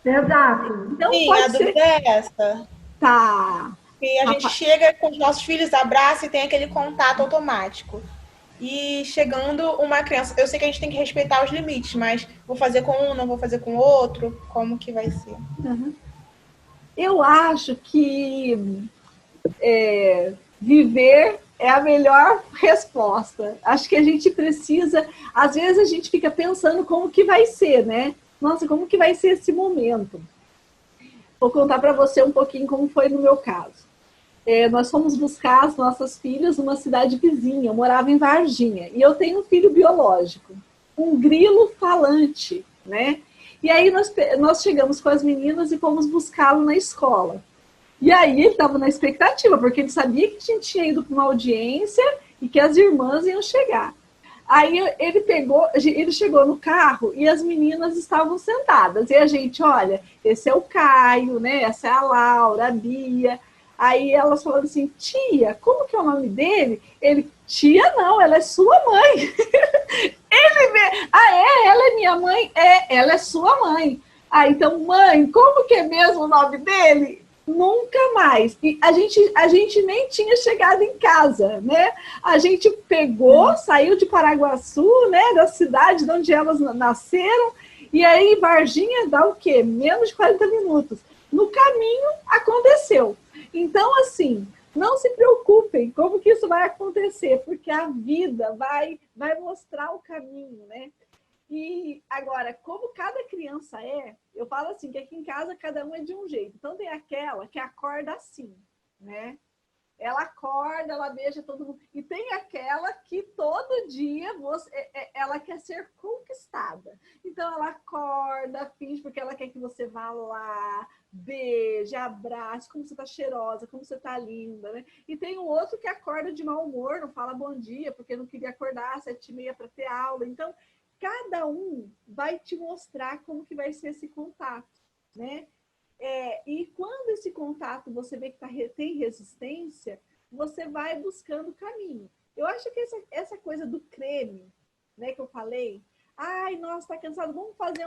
Exato. Então, sim, pode a dúvida é essa. Tá. E a gente chega com os nossos filhos, abraça e tem aquele contato automático. E chegando uma criança, eu sei que a gente tem que respeitar os limites, mas vou fazer com um, não vou fazer com o outro, como que vai ser? Uhum. Eu acho que viver é a melhor resposta. Acho que a gente precisa, às vezes a gente fica pensando como que vai ser, né? Nossa, como que vai ser esse momento? Vou contar para você um pouquinho como foi no meu caso. Nós fomos buscar as nossas filhas numa cidade vizinha, eu morava em Varginha, e eu tenho um filho biológico, um grilo falante, né? E aí nós chegamos com as meninas e fomos buscá-lo na escola. E aí ele estava na expectativa, porque ele sabia que a gente tinha ido para uma audiência e que as irmãs iam chegar. Aí ele chegou no carro e as meninas estavam sentadas. E a gente, olha, esse é o Caio, né? Essa é a Laura, a Bia. Aí elas falaram assim, tia, como que é o nome dele? Ele, tia não, ela é sua mãe. Ela é minha mãe? Ela é sua mãe. Então, mãe, como que é mesmo o nome dele? Nunca mais. E a gente nem tinha chegado em casa, né? A gente pegou, saiu de Paraguaçu, né? Da cidade de onde elas nasceram, e aí Varginha dá o quê? Menos de 40 minutos. No caminho, aconteceu. Então, assim, não se preocupem como que isso vai acontecer, porque a vida vai mostrar o caminho, né? E agora, como cada criança eu falo assim, que aqui em casa cada um é de um jeito. Então tem aquela que acorda assim, né? Ela acorda, ela beija todo mundo. E tem aquela que todo dia ela quer ser conquistada. Então ela acorda, finge porque ela quer que você vá lá, beije, abrace, como você tá cheirosa, como você tá linda, né? E tem o outro que acorda de mau humor, não fala bom dia, porque não queria acordar às 7h30 para ter aula. Então, cada um vai te mostrar como que vai ser esse contato, né? E quando esse contato você vê que tem resistência, você vai buscando caminho. Eu acho que essa coisa do creme, né, que eu falei, ai, nossa, tá cansado, vamos fazer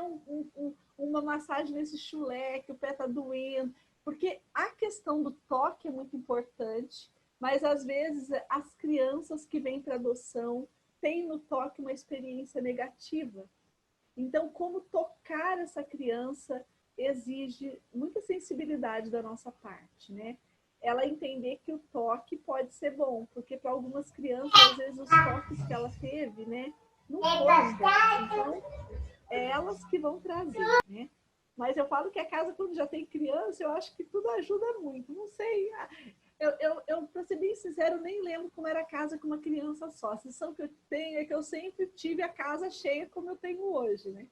uma massagem nesse chulé, que o pé tá doendo, porque a questão do toque é muito importante, mas às vezes as crianças que vêm para adoção têm no toque uma experiência negativa. Então, como tocar essa criança exige muita sensibilidade da nossa parte, né? Ela entender que o toque pode ser bom, porque para algumas crianças, às vezes, os toques que ela teve, né, não foram bons. Então, é elas que vão trazer, né? Mas eu falo que a casa, quando já tem criança, eu acho que tudo ajuda muito. Não sei, para ser bem sincero, nem lembro como era a casa com uma criança só. A sensação que eu tenho é que eu sempre tive a casa cheia como eu tenho hoje, né?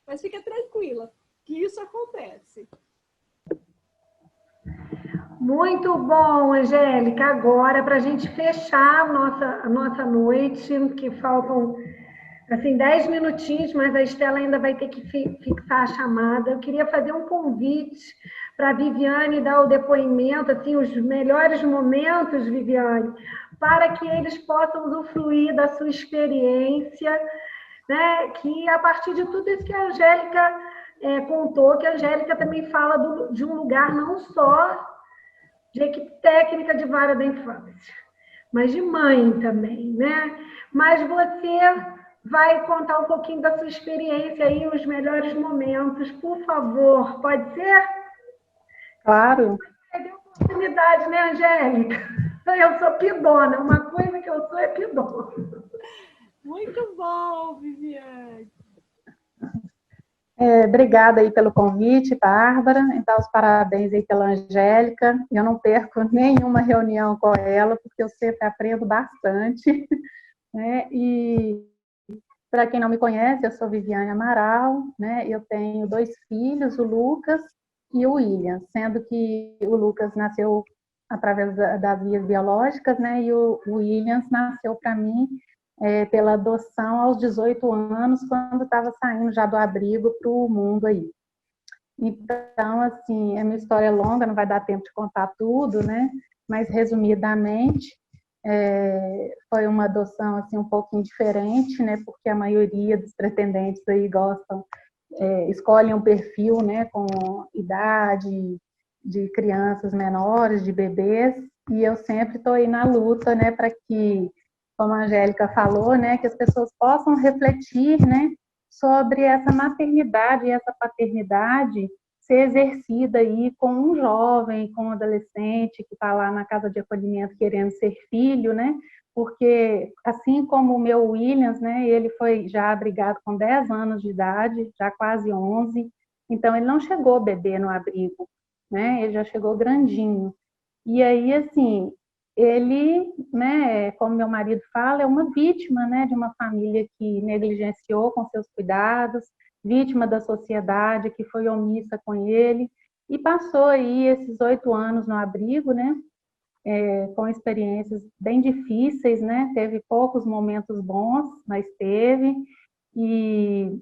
Mas fica tranquila, que isso acontece. Muito bom, Angélica. Agora, para a gente fechar a nossa noite, que faltam assim, 10 minutinhos, mas a Estela ainda vai ter que fixar a chamada. Eu queria fazer um convite para a Viviane dar o depoimento, assim, os melhores momentos, Viviane, para que eles possam usufruir da sua experiência, né? Que a partir de tudo isso que a Angélica contou, que a Angélica também fala de um lugar não só de equipe técnica de vara da infância, mas de mãe também, né? Mas você vai contar um pouquinho da sua experiência aí, os melhores momentos, por favor, pode ser? Claro. Perdeu a oportunidade, né, Angélica? Eu sou pidona, uma coisa que eu sou é pidona. Muito bom, Viviane. Obrigada aí pelo convite, Bárbara. Então, os parabéns aí pela Angélica. Eu não perco nenhuma reunião com ela, porque eu sempre aprendo bastante. Né? E, para quem não me conhece, eu sou Viviane Amaral, né? Eu tenho 2 filhos, o Lucas e o William, sendo que o Lucas nasceu através das vias biológicas, né? E o Williams nasceu para mim pela adoção aos 18 anos, quando estava saindo já do abrigo para o mundo aí. Então, assim, a minha história é longa, não vai dar tempo de contar tudo, né? Mas, resumidamente, foi uma adoção, assim, um pouquinho diferente, né? Porque a maioria dos pretendentes aí escolhem um perfil, né? Com idade de crianças menores, de bebês, e eu sempre estou aí na luta, né? Para que, como a Angélica falou, né, que as pessoas possam refletir, né, sobre essa maternidade e essa paternidade ser exercida aí com um jovem, com um adolescente que está lá na casa de acolhimento querendo ser filho, né, porque assim como o meu Williams, né, ele foi já abrigado com 10 anos de idade, já quase 11, então ele não chegou bebê no abrigo, né, ele já chegou grandinho. E aí, assim, ele, né, como meu marido fala, é uma vítima, né, de uma família que negligenciou com seus cuidados, vítima da sociedade que foi omissa com ele, e passou aí esses 8 anos no abrigo, né, com experiências bem difíceis, né, teve poucos momentos bons, mas teve, e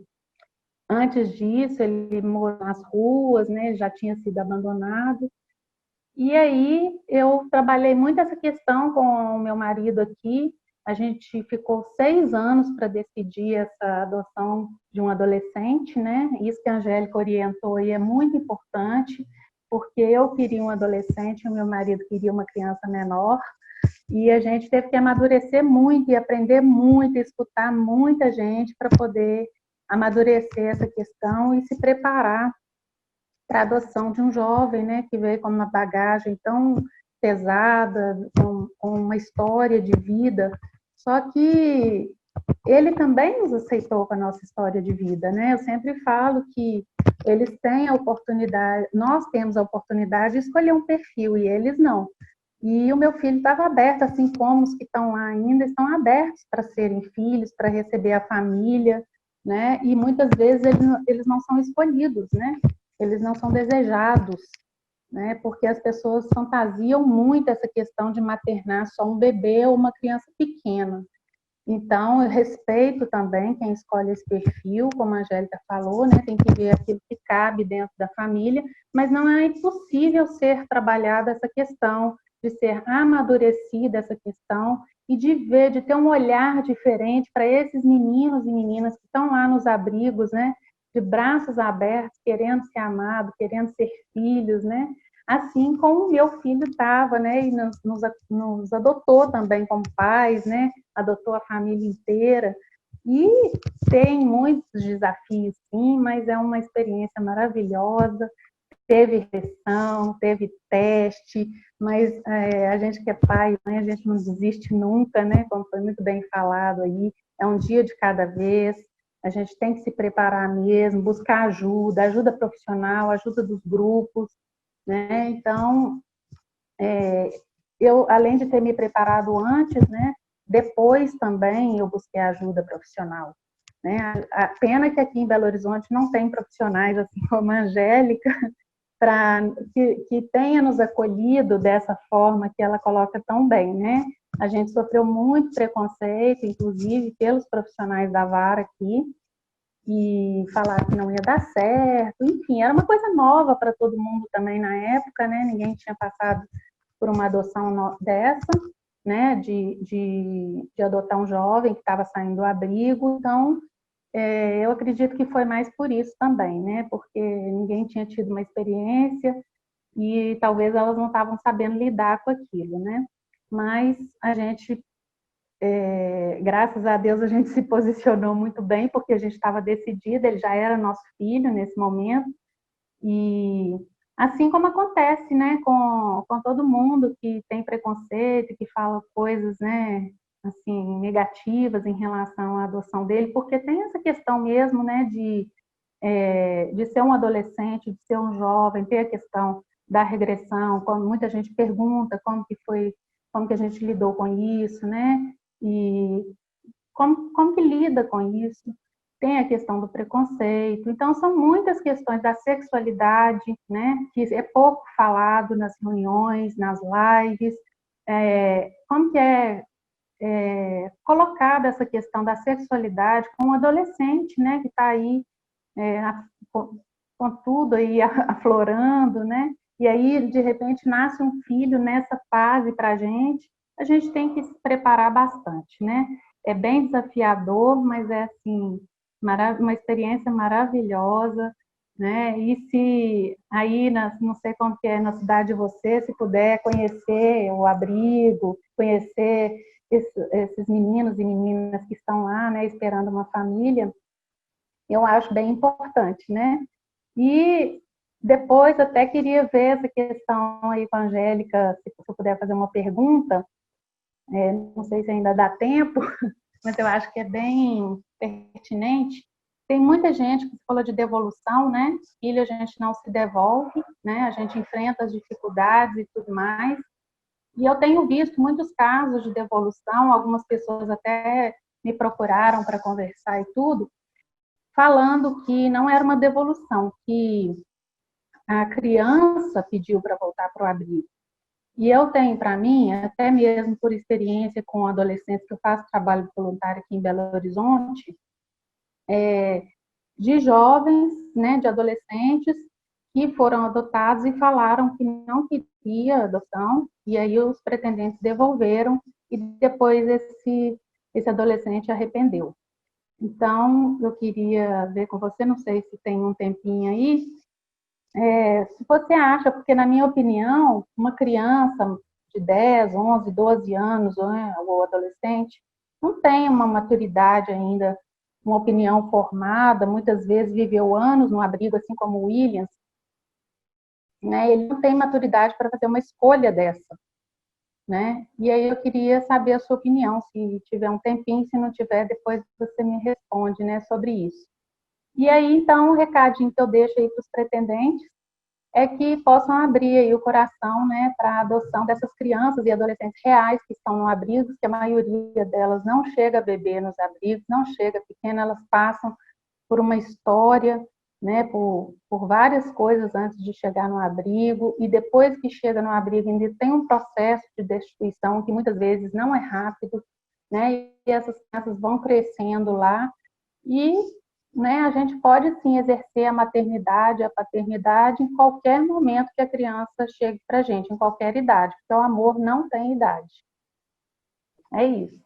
antes disso ele morou nas ruas, né, já tinha sido abandonado. E aí eu trabalhei muito essa questão com o meu marido aqui. A gente ficou 6 anos para decidir essa adoção de um adolescente, né? Isso que a Angélica orientou aí é muito importante, porque eu queria um adolescente e o meu marido queria uma criança menor. E a gente teve que amadurecer muito e aprender muito, escutar muita gente para poder amadurecer essa questão e se preparar para a adoção de um jovem, né, que veio com uma bagagem tão pesada, com uma história de vida, só que ele também nos aceitou com a nossa história de vida, né? Eu sempre falo que eles têm a oportunidade, nós temos a oportunidade de escolher um perfil e eles não. E o meu filho estava aberto, assim como os que estão lá ainda estão abertos para serem filhos, para receber a família, né? E muitas vezes eles não são escolhidos, né? Eles não são desejados, né? Porque as pessoas fantasiam muito essa questão de maternar só um bebê ou uma criança pequena. Então, eu respeito também quem escolhe esse perfil, como a Angélica falou, né? Tem que ver aquilo que cabe dentro da família, mas não é impossível ser trabalhada essa questão, de ser amadurecida essa questão e de ver, de ter um olhar diferente para esses meninos e meninas que estão lá nos abrigos, né? De braços abertos, querendo ser amado, querendo ser filhos, né? Assim como o meu filho estava, né? E nos adotou também como pais, né? Adotou a família inteira. E tem muitos desafios, sim, mas é uma experiência maravilhosa. Teve restrição, teve teste, mas a gente que é pai, né, a gente não desiste nunca, né? Como foi muito bem falado aí, é um dia de cada vez. A gente tem que se preparar mesmo, buscar ajuda profissional, ajuda dos grupos, né? Então, eu, além de ter me preparado antes, né, depois também eu busquei ajuda profissional, né? A pena que aqui em Belo Horizonte não tem profissionais assim como a Angélica, que tenha nos acolhido dessa forma que ela coloca tão bem, né? A gente sofreu muito preconceito, inclusive pelos profissionais da vara aqui, e falar que não ia dar certo, enfim, era uma coisa nova para todo mundo também na época, né? Ninguém tinha passado por uma adoção dessa, né? De adotar um jovem que estava saindo do abrigo, então eu acredito que foi mais por isso também, né? Porque ninguém tinha tido uma experiência e talvez elas não estavam sabendo lidar com aquilo, né? Mas a gente, graças a Deus, a gente se posicionou muito bem, porque a gente estava decidida, ele já era nosso filho nesse momento, e Assim como acontece, né, com todo mundo que tem preconceito, que fala coisas, né, assim, negativas em relação à adoção dele, porque tem essa questão mesmo, né, de ser um adolescente, de ser um jovem, ter a questão da regressão, quando muita gente pergunta como que foi, como que a gente lidou com isso, né, e como que lida com isso. Tem a questão do preconceito, então são muitas questões da sexualidade, né, que é pouco falado nas reuniões, nas lives, como que é colocada essa questão da sexualidade com um adolescente, né, que está aí com tudo aí aflorando, né, e aí de repente nasce um filho nessa fase para a gente tem que se preparar bastante, né, é bem desafiador, mas é assim, uma experiência maravilhosa, né? E se aí, não sei como que é na cidade de você, se puder conhecer o abrigo, conhecer esses meninos e meninas que estão lá, né, esperando uma família, eu acho bem importante, né? E depois até queria ver essa questão aí com a Angélica, se eu puder fazer uma pergunta, não sei se ainda dá tempo, mas eu acho que é bem pertinente. Tem muita gente que falou de devolução, né? Filho a gente não se devolve, né? A gente enfrenta as dificuldades e tudo mais. E eu tenho visto muitos casos de devolução, algumas pessoas até me procuraram para conversar e tudo, falando que não era uma devolução, que a criança pediu para voltar para o abrigo. E eu tenho para mim, até mesmo por experiência com adolescentes, que eu faço trabalho voluntário aqui em Belo Horizonte, de jovens, né, de adolescentes que foram adotados e falaram que não queria adoção, e aí os pretendentes devolveram, e depois esse adolescente arrependeu. Então, eu queria ver com você, não sei se tem um tempinho aí, se você acha, porque na minha opinião, uma criança de 10, 11, 12 anos, né, ou adolescente, não tem uma maturidade ainda, uma opinião formada, muitas vezes viveu anos no abrigo, assim como o Williams, né, ele não tem maturidade para fazer uma escolha dessa, né? E aí eu queria saber a sua opinião, se tiver um tempinho, se não tiver, depois você me responde, né, sobre isso. E aí, então, o recadinho que eu deixo aí para os pretendentes é que possam abrir aí o coração, né, para a adoção dessas crianças e adolescentes reais que estão no abrigo, que a maioria delas não chega a beber nos abrigos, não chega pequena, elas passam por uma história, né, por várias coisas antes de chegar no abrigo, e depois que chega no abrigo ainda tem um processo de destituição que muitas vezes não é rápido, né, e essas crianças vão crescendo lá, e né, a gente pode sim exercer a maternidade, a paternidade em qualquer momento que a criança chegue para a gente, em qualquer idade, porque o amor não tem idade. É isso.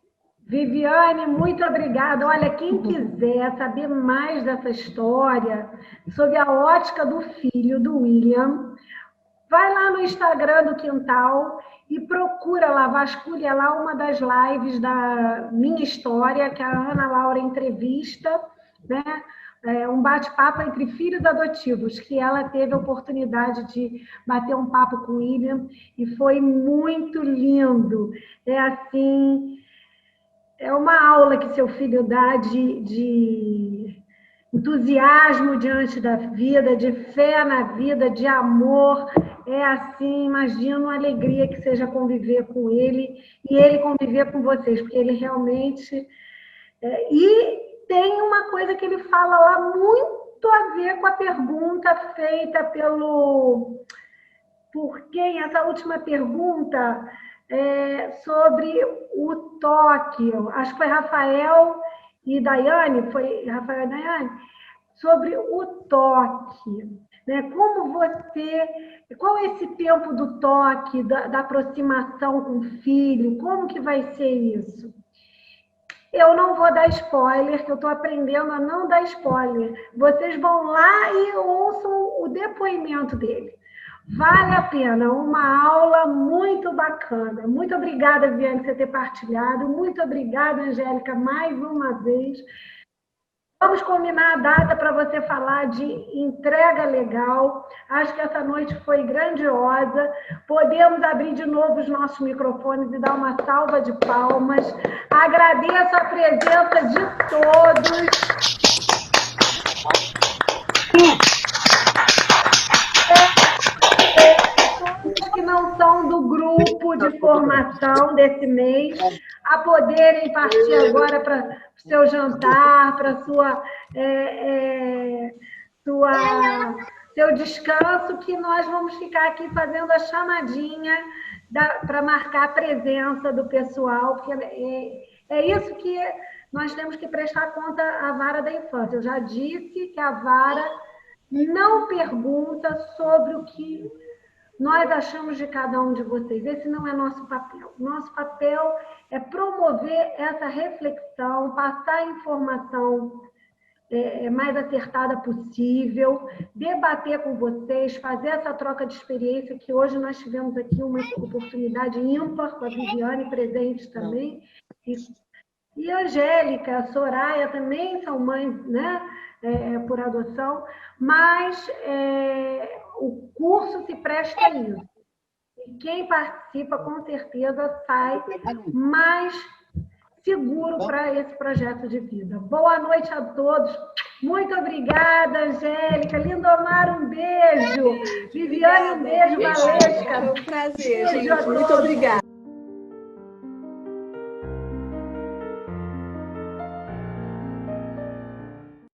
Viviane, muito obrigada. Olha, quem quiser saber mais dessa história, sob a ótica do filho do William, vai lá no Instagram do Quintal e procura lá, vasculha lá uma das lives da Minha História, que a Ana Laura entrevista, né? Um bate-papo entre filhos adotivos, que ela teve a oportunidade de bater um papo com o William, e foi muito lindo. É assim, é uma aula que seu filho dá de entusiasmo diante da vida, de fé na vida, de amor. É assim, imagino a alegria que seja conviver com ele e ele conviver com vocês, porque ele realmente... E tem uma coisa que ele fala lá muito a ver com a pergunta feita por quem? Essa última pergunta sobre o toque. Acho que foi Rafael e Daiane, Rafael e Daiane, sobre o toque. Né? Qual é esse tempo do toque, da aproximação com o filho? Como que vai ser isso? Eu não vou dar spoiler, que eu estou aprendendo a não dar spoiler. Vocês vão lá e ouçam o depoimento dele. Vale a pena, uma aula muito bacana. Muito obrigada, Viviane, por você ter partilhado. Muito obrigada, Angélica, mais uma vez. Vamos combinar a data para você falar de entrega legal. Acho que essa noite foi grandiosa. Podemos abrir de novo os nossos microfones e dar uma salva de palmas. Agradeço a presença de todos. Todos que não são do grupo de formação desse mês, a poderem partir agora para o seu jantar, para seu descanso, que nós vamos ficar aqui fazendo a chamadinha para marcar a presença do pessoal, porque é isso que nós temos que prestar conta à vara da infância. Eu já disse que a vara não pergunta sobre o que nós achamos de cada um de vocês. Esse não é nosso papel. Nosso papel é promover essa reflexão, passar a informação mais acertada possível, debater com vocês, fazer essa troca de experiência, que hoje nós tivemos aqui uma oportunidade ímpar, com a Viviane presente também, e a Angélica, a Soraya também são mães, né, por adoção, mas o curso se presta a isso. E quem participa, com certeza, sai mais seguro para esse projeto de vida. Boa noite a todos. Muito obrigada, Angélica. Lindomar, um beijo. Viviane, um beijo. Valesca. Foi um prazer, gente. Muito obrigada.